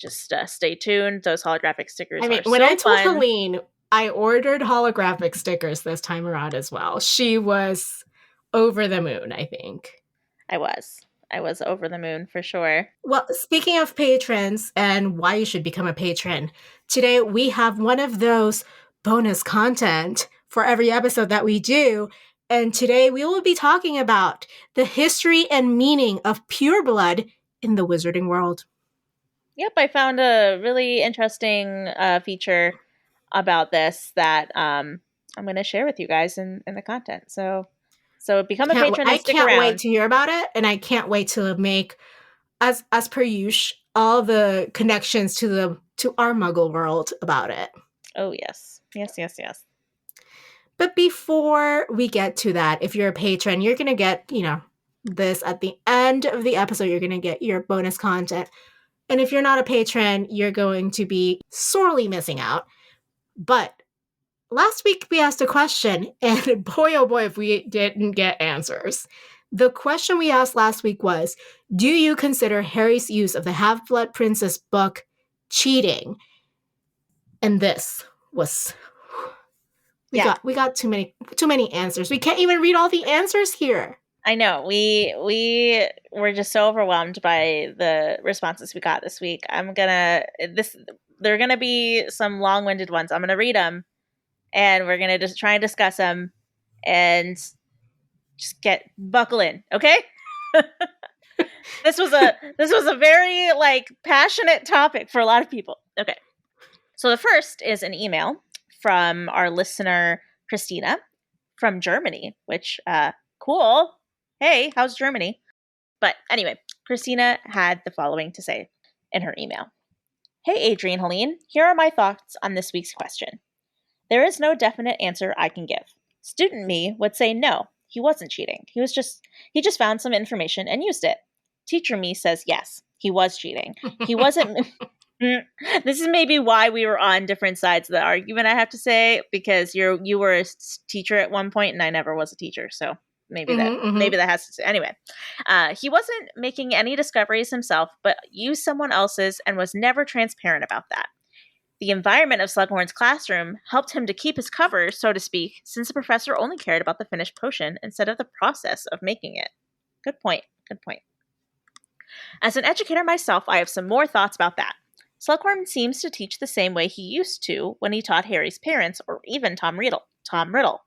Just stay tuned. Those holographic stickers I mean, are when so I told fun. Helene I ordered holographic stickers this time around as well, she was over the moon, I think. I was over the moon for sure. Well, speaking of patrons and why you should become a patron, today we have one of those bonus content for every episode that we do. And today we will be talking about the history and meaning of pureblood in the wizarding world. Yep, I found a really interesting feature about this that I'm going to share with you guys in the content. So become a patron I and stick can't wait around. to hear about it, and I can't wait to make, as per usual, all the connections to our Muggle world about it. Oh yes, yes. But before we get to that, if you're a patron, you're going to get, this at the end of the episode. You're going to get your bonus content. And if you're not a patron, you're going to be sorely missing out. But last week we asked a question, and boy, oh boy, if we didn't get answers. The question we asked last week was, do you consider Harry's use of the Half-Blood Princess book cheating? And this was we got too many answers. We can't even read all the answers here. I know. We were just so overwhelmed by the responses we got this week. There are gonna be some long-winded ones. I'm gonna read them, and we're gonna just try and discuss them, and just buckle in, okay? This was a very passionate topic for a lot of people. Okay. So the first is an email from our listener Christina from Germany, which cool. Hey, how's Germany? But anyway, Christina had the following to say in her email. Hey, Adrienne Helene, here are my thoughts on this week's question. There is no definite answer I can give. Student me would say no, he wasn't cheating. He just found some information and used it. Teacher me says yes, he was cheating. He wasn't. This is maybe why we were on different sides of the argument, I have to say, because you were a teacher at one point and I never was a teacher, so maybe that has to say. Anyway, he wasn't making any discoveries himself, but used someone else's and was never transparent about that. The environment of Slughorn's classroom helped him to keep his cover, so to speak, since the professor only cared about the finished potion instead of the process of making it. Good point. As an educator myself, I have some more thoughts about that. Slughorn seems to teach the same way he used to when he taught Harry's parents or even Tom Riddle.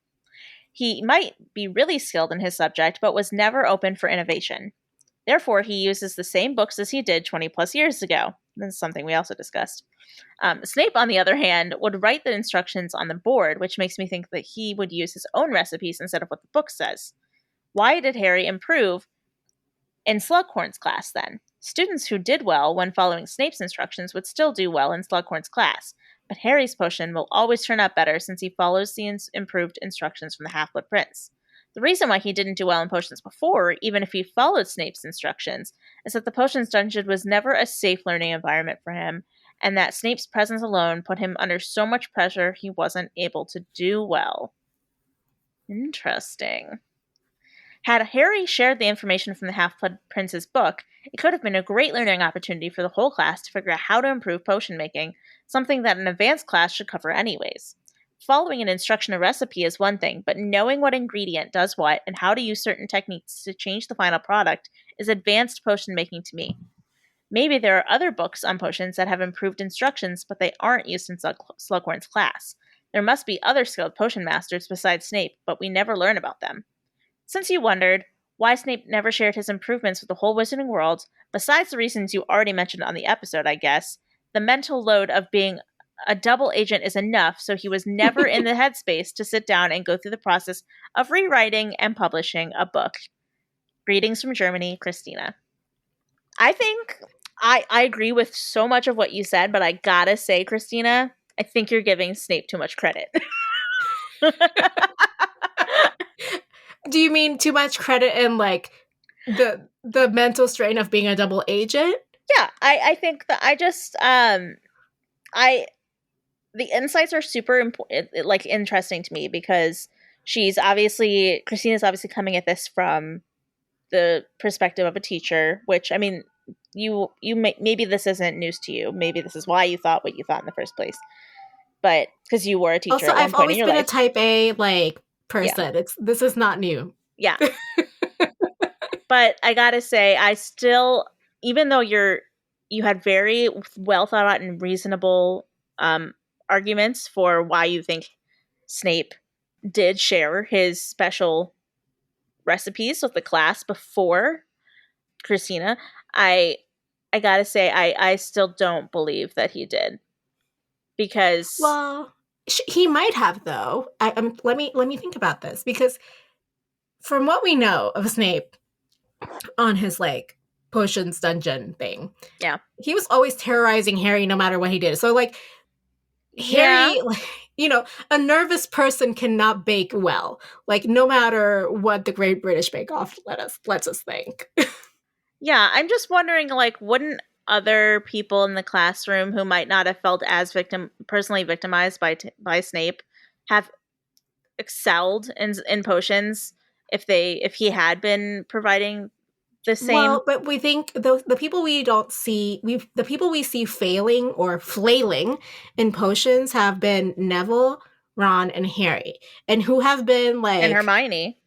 He might be really skilled in his subject, but was never open for innovation. Therefore, he uses the same books as he did 20 plus years ago. This is something we also discussed. Snape, on the other hand, would write the instructions on the board, which makes me think that he would use his own recipes instead of what the book says. Why did Harry improve in Slughorn's class, then? Students who did well when following Snape's instructions would still do well in Slughorn's class, but Harry's potion will always turn out better since he follows the improved instructions from the Half-Blood Prince. The reason why he didn't do well in potions before, even if he followed Snape's instructions, is that the potions dungeon was never a safe learning environment for him, and that Snape's presence alone put him under so much pressure he wasn't able to do well. Interesting. Had Harry shared the information from the Half-Blood Prince's book, it could have been a great learning opportunity for the whole class to figure out how to improve potion making, something that an advanced class should cover anyways. Following an instructional recipe is one thing, but knowing what ingredient does what and how to use certain techniques to change the final product is advanced potion making to me. Maybe there are other books on potions that have improved instructions, but they aren't used in Slughorn's class. There must be other skilled potion masters besides Snape, but we never learn about them. Since you wondered why Snape never shared his improvements with the whole wizarding world, besides the reasons you already mentioned on the episode, I guess, the mental load of being a double agent is enough, so he was never in the headspace to sit down and go through the process of rewriting and publishing a book. Greetings from Germany, Christina. I think I agree with so much of what you said, but I gotta say, Christina, I think you're giving Snape too much credit. Do you mean too much credit in like the mental strain of being a double agent? Yeah, I think that I the insights are super important, like interesting to me because Christina's obviously coming at this from the perspective of a teacher, which I mean, maybe this isn't news to you. Maybe this is why you thought what you thought in the first place. But because you were a teacher Also, at one I've point in always your been a life. type A like Yeah. person. This is not new. Yeah. But I gotta say, even though you had very well thought out and reasonable arguments for why you think Snape did share his special recipes with the class before Christina, I gotta say, I still don't believe that he did because Well, he might have though. Let me think about this because from what we know of Snape on his like potions dungeon thing, yeah, he was always terrorizing Harry no matter what he did. So like yeah, Harry, like, a nervous person cannot bake well. Like no matter what the Great British Bake Off lets us think. yeah. I'm just wondering, like, wouldn't other people in the classroom who might not have felt as personally victimized by Snape have excelled in potions if he had been providing the same? Well, but we think the people we don't see, the people we see failing or flailing in potions have been Neville, Ron, and Harry, and who have been And like, Hermione.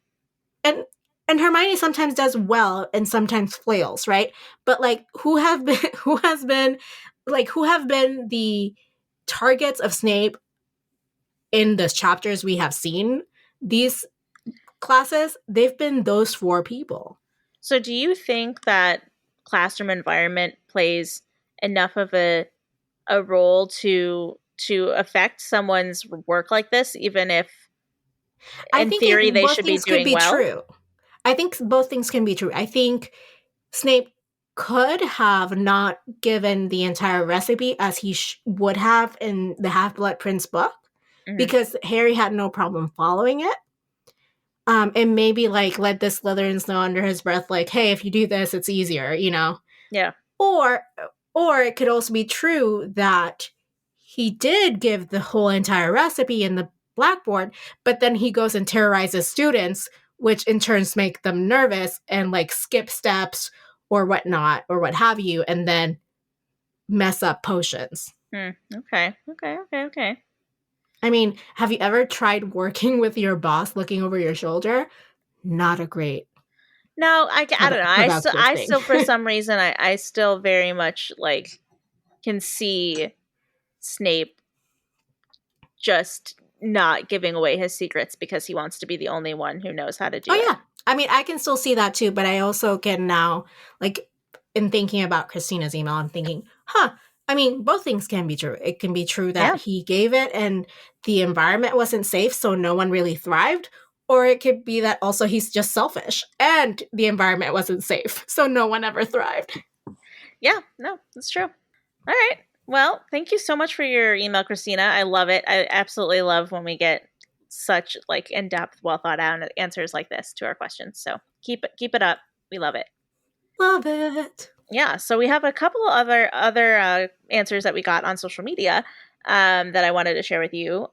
and Hermione sometimes does well and sometimes flails, right? But like, who have been, who have been the targets of Snape in the chapters we have seen? These classes, they've been those four people. So do you think that classroom environment plays enough of a role to affect someone's work like this, even if I in think theory they both should be things could doing be well? true. I think both things can be true. I think Snape could have not given the entire recipe as he would have in the Half Blood Prince book Hmm. because Harry had no problem following it. And maybe like let the Slytherins know under his breath, like, hey, if you do this, it's easier. Yeah. Or it could also be true that he did give the whole entire recipe in the blackboard, but then he goes and terrorizes students, which in turns make them nervous and like skip steps or whatnot or what have you, and then mess up potions. Okay. Okay. Okay. Okay. I mean, have you ever tried working with your boss looking over your shoulder? Not a great No, I don't know. productive I thing. still for some reason I still very much like can see Snape just not giving away his secrets because he wants to be the only one who knows how to Oh do it. yeah. I mean, I can still see that too, but I also can now, like, in thinking about Christina's email, I'm thinking, I mean, both things can be true. It can be true that Yeah. he gave it and the environment wasn't safe, so no one really thrived. Or it could be that also he's just selfish and the environment wasn't safe, so no one ever thrived. Yeah, no, that's true. All right. Well, thank you so much for your email, Christina. I love it. I absolutely love when we get such like in-depth, well thought out answers like this to our questions. So keep it up. We love it. Love it. Yeah. So we have a couple of other answers that we got on social media that I wanted to share with you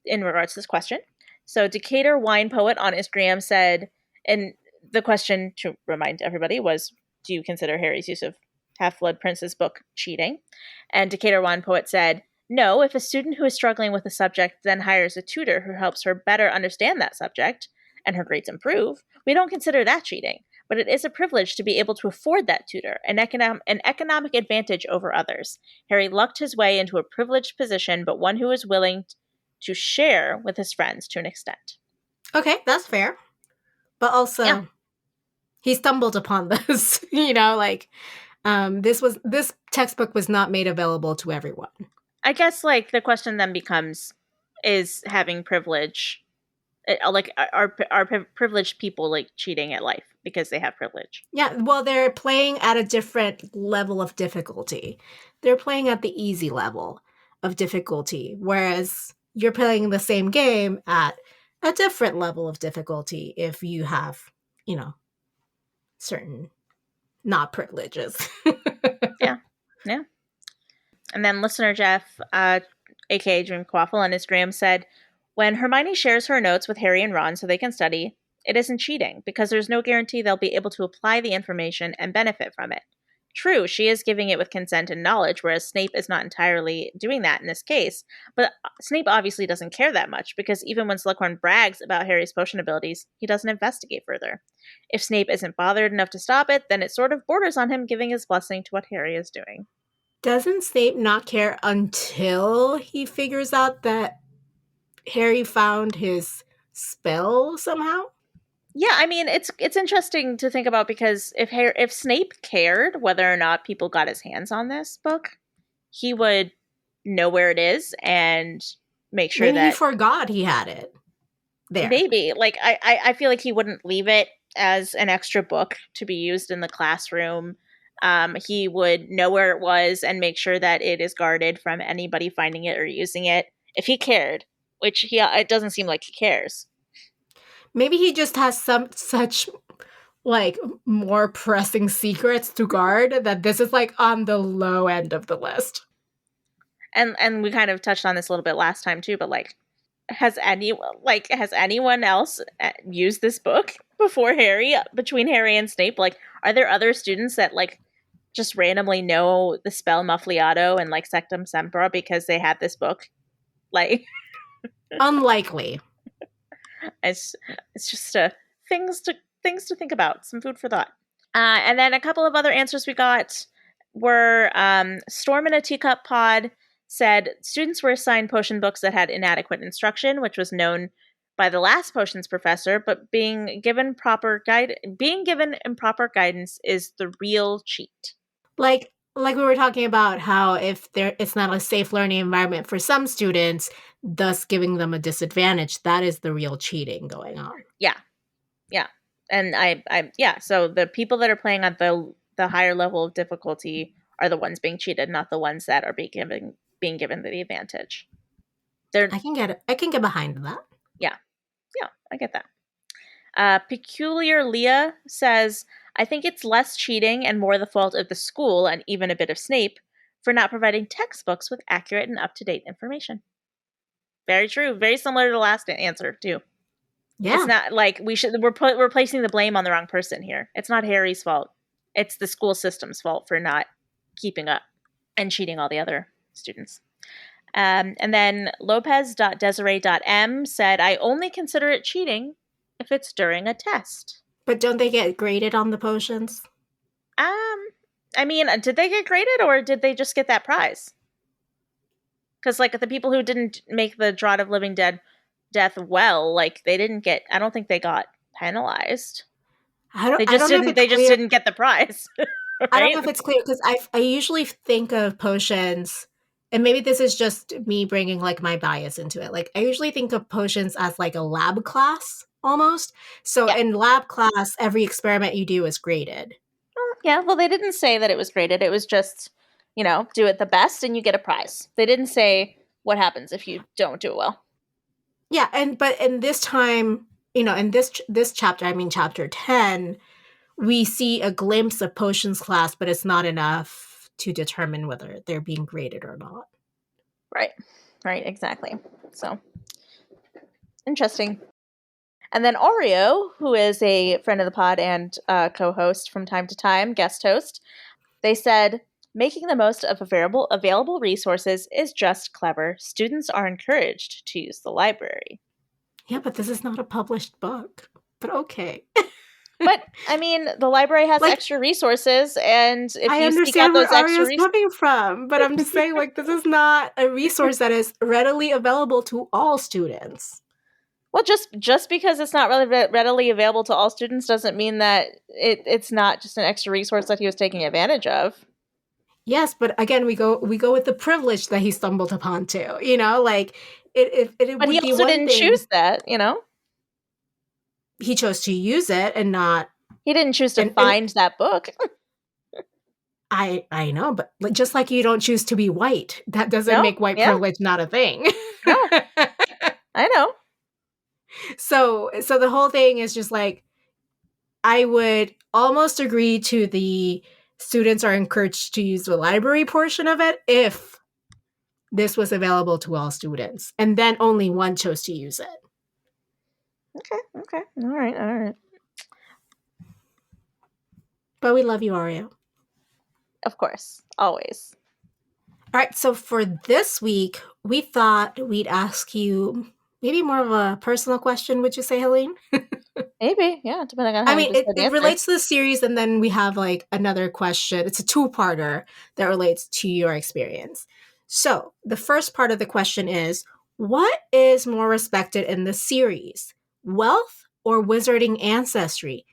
in regards to this question. So Decatur Wine Poet on Instagram said, and the question, to remind everybody, was, do you consider Harry's use of Half-Blood Prince's book cheating? And Decatur One Poet said, no, if a student who is struggling with a subject then hires a tutor who helps her better understand that subject and her grades improve, we don't consider that cheating. But it is a privilege to be able to afford that tutor, an economic advantage over others. Harry lucked his way into a privileged position, but one who is willing to share with his friends to an extent. Okay, that's fair. But Yeah. also, he stumbled upon this. This textbook was not made available to everyone. I guess, like, the question then becomes, is having privilege, like, are privileged people, like, cheating at life because they have privilege? Yeah, well, they're playing at a different level of difficulty. They're playing at the easy level of difficulty, whereas you're playing the same game at a different level of difficulty if you have, certain not privileges. Yeah. Yeah. And then listener Jeff, aka Dream Quaffle, on Instagram said, when Hermione shares her notes with Harry and Ron so they can study, it isn't cheating because there's no guarantee they'll be able to apply the information and benefit from it. True, she is giving it with consent and knowledge, whereas Snape is not entirely doing that in this case. But Snape obviously doesn't care that much because even when Slughorn brags about Harry's potion abilities, he doesn't investigate further. If Snape isn't bothered enough to stop it, then it sort of borders on him giving his blessing to what Harry is doing. Doesn't Snape not care until he figures out that Harry found his spell somehow? Yeah, I mean, it's interesting to think about because if Snape cared whether or not people got his hands on this book, he would know where it is and make sure Maybe he that, forgot he had it there. maybe, like, I feel like he wouldn't leave it as an extra book to be used in the classroom. He would know where it was and make sure that it is guarded from anybody finding it or using it if he cared, which it doesn't seem like he cares. Maybe he just has some such like more pressing secrets to guard that this is like on the low end of the list. And we kind of touched on this a little bit last time too, but like, has anyone else used this book before Harry, between Harry and Snape? Like, are there other students that, like, just randomly know the spell Muffliato and, like, Sectum Sempra because they had this book? Like, Unlikely. it's it's just things to think about, some food for thought. And then a couple of other answers we got were, Storm in a Teacup Pod said students were assigned potion books that had inadequate instruction, which was known by the last potions professor, but being given improper guidance is the real cheat. Like we were talking about how if there it's not a safe learning environment for some students, thus giving them a disadvantage, that is the real cheating going on. Yeah, yeah, and yeah. So the people that are playing at the higher level of difficulty are the ones being cheated, not the ones that are being given the advantage. They're I can get behind that. Yeah, yeah, I get that. Peculiar Leah says, I think it's less cheating and more the fault of the school and even a bit of Snape for not providing textbooks with accurate and up to date information. Very true. Very similar to the last answer, too. Yeah. It's not like we're placing the blame on the wrong person here. It's not Harry's fault. It's the school system's fault for not keeping up and cheating all the other students. And then Lopez.Desiree.M said, I only consider it cheating if it's during a test. But don't they get graded on the potions? I mean, did they get graded or did they just get that prize? Because, like, the people who didn't make the Draught of Living Death well, like, they didn't get, I don't think they got penalized. I don't know if it's They just clear. didn't get the prize. Right? I don't know if it's clear because I usually think of potions, and maybe this is just me bringing like my bias into it. Like I usually think of potions as like a lab class almost. So Yeah. in lab class, every experiment you do is graded. Yeah, well, they didn't say that it was graded. It was just, do it the best and you get a prize. They didn't say what happens if you don't do it well. Yeah, but in this time, in this chapter, I mean chapter 10, we see a glimpse of potions class, but it's not enough to determine whether they're being graded or not. Right, exactly. So, interesting. And then Oreo, who is a friend of the pod and co-host from time to time, guest host, they said, making the most of available resources is just clever. Students are encouraged to use the library. Yeah, but this is not a published book. But okay. But, I mean, the library has Like, extra resources, and if I you seek out understand where those extra Arya's resources... coming from, but I'm just saying, like, this is not a resource that is readily available to all students. Well, just because it's not really readily available to all students doesn't mean that it's not just an extra resource that he was taking advantage of. Yes, but again, we go with the privilege that he stumbled upon too. You know, like it But he would be also one didn't thing choose that, you know? he chose to use it and not. He didn't choose to And find that book. I know, but just like you don't choose to be white, that doesn't No? make white Yeah. privilege not a thing. No. I know. So the whole thing is just like, I would almost agree to the students are encouraged to use the library portion of it if this was available to all students, and then only one chose to use it. Okay. All right. But we love you, Oreo. Of course. Always. All right, so for this week, we thought we'd ask you maybe more of a personal question, would you say, Helene? Maybe, yeah, depending on how I you mean, decide to it answer. relates to the series, and then we have like another question. It's a two-parter that relates to your experience. So the first part of the question is, what is more respected in the series, wealth or wizarding ancestry?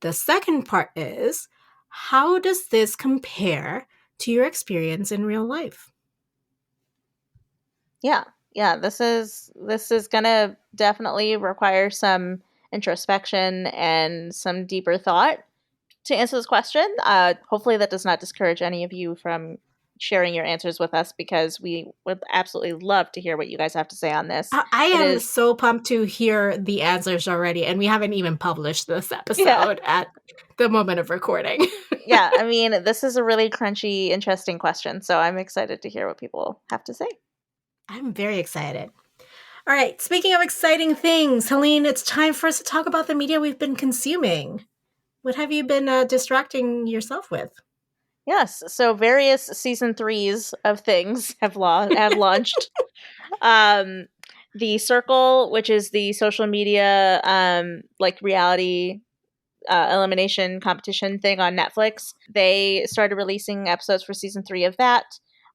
The second part is, how does this compare to your experience in real life? Yeah, this is gonna definitely require some introspection and some deeper thought to answer this question. Hopefully that does not discourage any of you from sharing your answers with us, because we would absolutely love to hear what you guys have to say on this. I It am is, so pumped to hear the answers already, and we haven't even published this yeah, episode at the moment of recording. yeah, I mean, this is a really crunchy, interesting question, so I'm excited to hear what people have to say. I'm very excited. All right, speaking of exciting things, Helene, it's time for us to talk about the media we've been consuming. What have you been distracting yourself with? Yes, so various season threes of things have launched. Um, the Circle, which is the social media like reality elimination competition thing on Netflix, they started releasing episodes for season 3 of that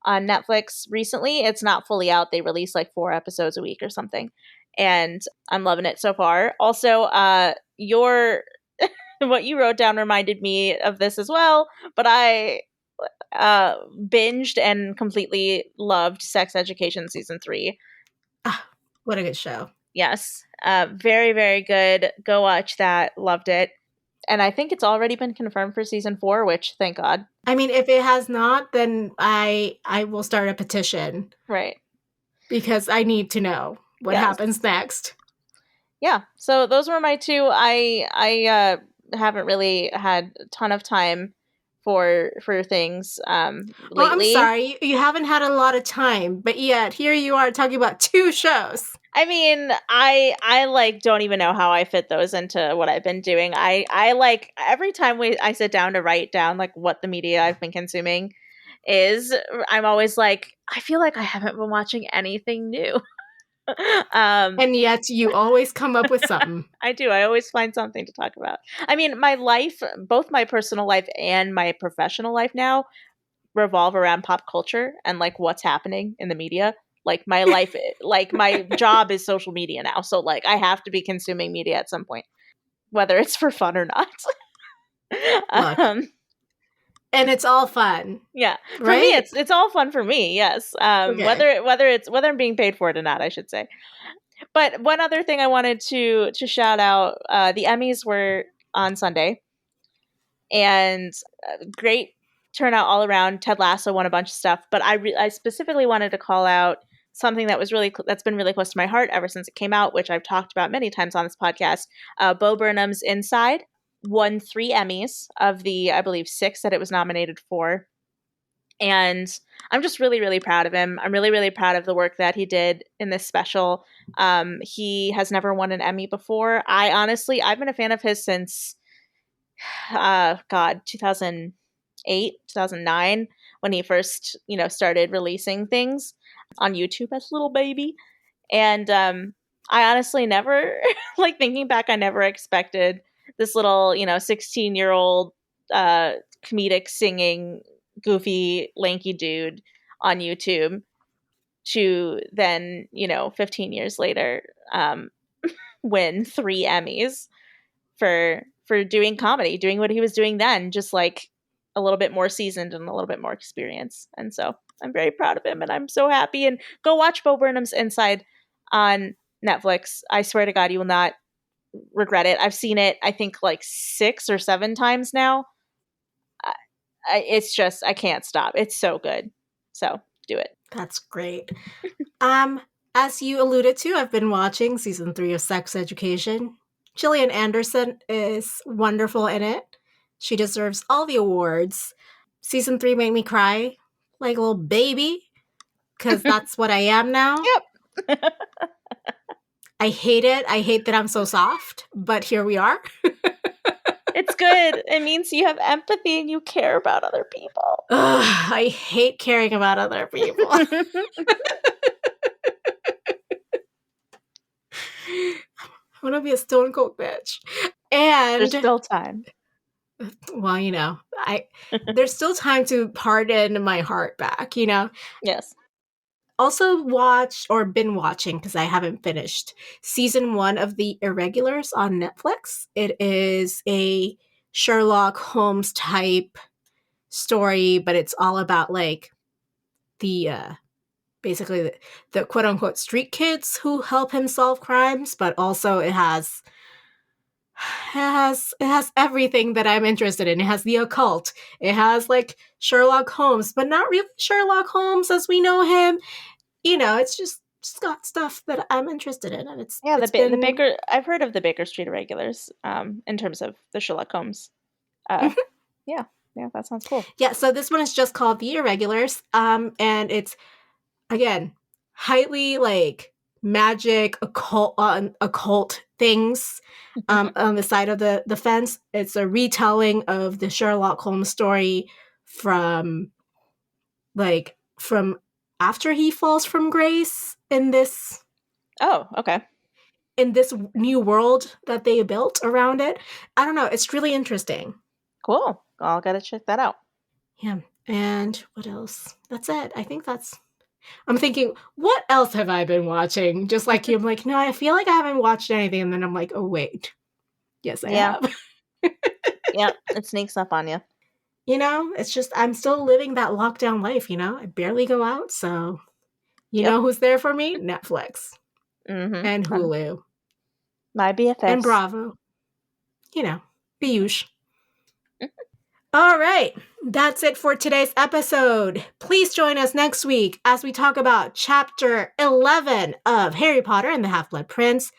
on Netflix recently. It's not fully out. They release like 4 episodes a week or something, and I'm loving it so far. Also, your what you wrote down reminded me of this as well, but I binged and completely loved Sex Education season 3. Ah, what a good show. Yes, very, very good. Go watch that. Loved it. And I think it's already been confirmed for season 4, which, thank God. I mean, if it has not, then I will start a petition Right. because I need to know what Yes. happens next. Yeah. So those were my two. I haven't really had a ton of time for things Well, I'm lately. sorry, you haven't had a lot of time, but yet here you are talking about 2 shows. I mean, I like don't even know how I fit those into what I've been doing. I like every time I sit down to write down like what the media I've been consuming is, I'm always like, I feel like I haven't been watching anything new. And yet you always come up with something. I do. I always find something to talk about. I mean, my life, both my personal life and my professional life now, revolve around pop culture and like what's happening in the media. Like my life, like my job is social media now. So like I have to be consuming media at some point, whether it's for fun or not. Look, and it's all fun. Yeah. For right? me, it's all fun for me. Yes. Okay. Whether I'm being paid for it or not, I should say. But one other thing I wanted to shout out, the Emmys were on Sunday, and great turnout all around. Ted Lasso won a bunch of stuff, but I specifically wanted to call out something that was that's been really close to my heart ever since it came out, which I've talked about many times on this podcast. Bo Burnham's Inside won 3 Emmys of the, I believe, 6 that it was nominated for. And I'm just really, really proud of him. I'm really, really proud of the work that he did in this special. He has never won an Emmy before. I've been a fan of his since, 2008, 2009, when he first, started releasing things on YouTube as a little baby. And I honestly never, like thinking back, I never expected this little, 16-year-old comedic singing, goofy, lanky dude on YouTube to then, 15 years later, win 3 Emmys for doing comedy, doing what he was doing then, just like a little bit more seasoned and a little bit more experience. And so I'm very proud of him and I'm so happy. And go watch Bo Burnham's Inside on Netflix. I swear to God, you will not regret it. I've seen it, I think, like 6 or 7 times now. It's just, I can't stop. It's so good. So do it. That's great. As you alluded to, I've been watching season 3 of Sex Education. Gillian Anderson is wonderful in it. She deserves all the awards. Season 3 made me cry like a little baby, because that's what I am now. Yep. I hate it. I hate that I'm so soft, but here we are. It's good. It means you have empathy and you care about other people. Ugh, I hate caring about other people. I want to be a stone cold bitch. And there's still time. Well, there's still time to pardon my heart back, Yes. Also been watching, because I haven't finished, season 1 of The Irregulars on Netflix. It is a Sherlock Holmes type story, but it's all about like the basically the quote unquote street kids who help him solve crimes, but also it has everything that I'm interested in. It has the occult. It has like Sherlock Holmes, but not really Sherlock Holmes as we know him. It's just got stuff that I'm interested in, and it's the been Baker. I've heard of the Baker Street Irregulars. In terms of the Sherlock Holmes. Yeah, that sounds cool. Yeah, so this one is just called The Irregulars, and it's again highly like magic occult things on the side of the fence. It's a retelling of the Sherlock Holmes story from after he falls from grace in this Oh, okay. in this new world that they built around it. I don't know, it's really interesting. Cool. I'll gotta check that out. Yeah. And what else? That's it. I think I'm thinking, what else have I been watching? Just like you, I'm like, no, I feel like I haven't watched anything. And then I'm like, oh, wait. Yes, I have. Yeah, it sneaks up on you. It's just, I'm still living that lockdown life, I barely go out. So, know who's there for me? Netflix. Mm-hmm. And Hulu. My BFFs. And Bravo. Biush. All right, that's it for today's episode. Please join us next week as we talk about Chapter 11 of Harry Potter and the Half-Blood Prince.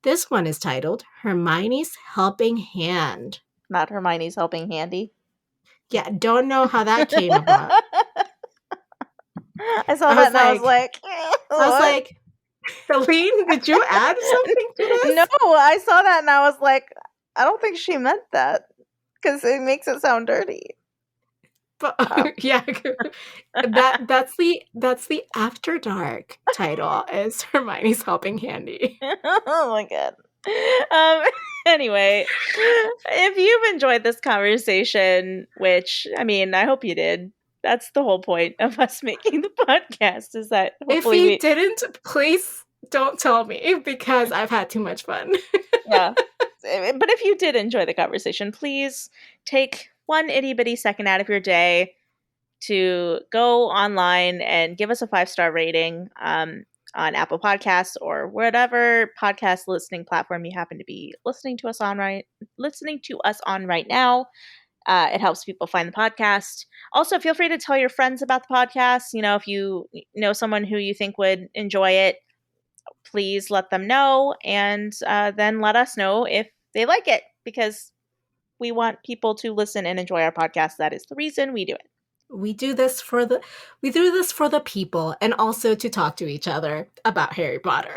This one is titled Hermione's Helping Hand. Not Hermione's Helping Handy. Yeah, don't know how that came about. I saw that and I was like, Helene, did you add something to this? No, I saw that and I was like, I don't think she meant that. Because it makes it sound dirty. But, yeah, that's the After Dark title. Is Hermione's Helping Handy? Oh my god. Anyway, if you've enjoyed this conversation, which I hope you did. That's the whole point of us making the podcast. Is that hopefully if you didn't, please don't tell me, because I've had too much fun. Yeah. But if you did enjoy the conversation, please take one itty-bitty second out of your day to go online and give us a 5-star rating on Apple Podcasts or whatever podcast listening platform you happen to be listening to us on right now. It helps people find the podcast. Also, feel free to tell your friends about the podcast. If you know someone who you think would enjoy it, please let them know, and then let us know if they like it, because we want people to listen and enjoy our podcast. That is the reason we do it. We do this for the people, and also to talk to each other about Harry Potter.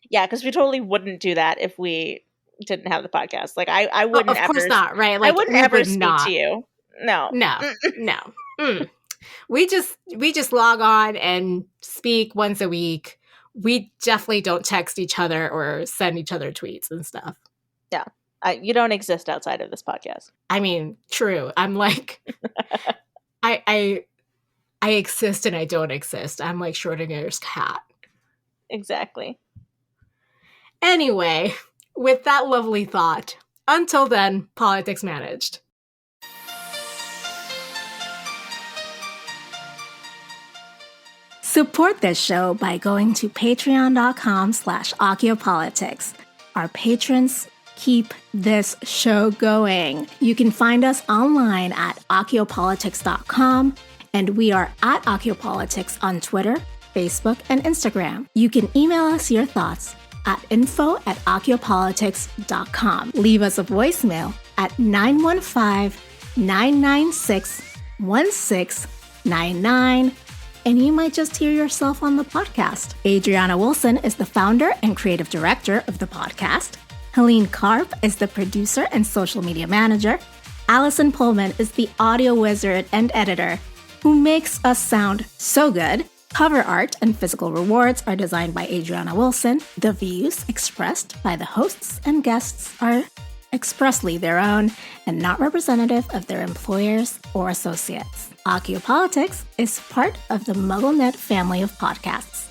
Yeah, because we totally wouldn't do that if we didn't have the podcast. Like I Oh, wouldn't of ever course not, right? I Like wouldn't we ever would speak to not. you. No. No, no. Mm. We just log on and speak once a week. We definitely don't text each other or send each other tweets and stuff. Yeah. You don't exist outside of this podcast. I mean, true. I'm like, I exist and I don't exist. I'm like Schrodinger's cat. Exactly. Anyway, with that lovely thought, until then, politics managed. Support this show by going to patreon.com/Occhiopolitics. Our patrons keep this show going. You can find us online at Occhiopolitics.com, and we are at Occhiopolitics on Twitter, Facebook, and Instagram. You can email us your thoughts at info@Occhiopolitics.com. Leave us a voicemail at 915-996-1699. And you might just hear yourself on the podcast. Adriana Wilson is the founder and creative director of the podcast. Helene Karp is the producer and social media manager. Allison Pullman is the audio wizard and editor who makes us sound so good. Cover art and physical rewards are designed by Adriana Wilson. The views expressed by the hosts and guests are expressly their own and not representative of their employers or associates. Occhiopolitics is part of the MuggleNet family of podcasts.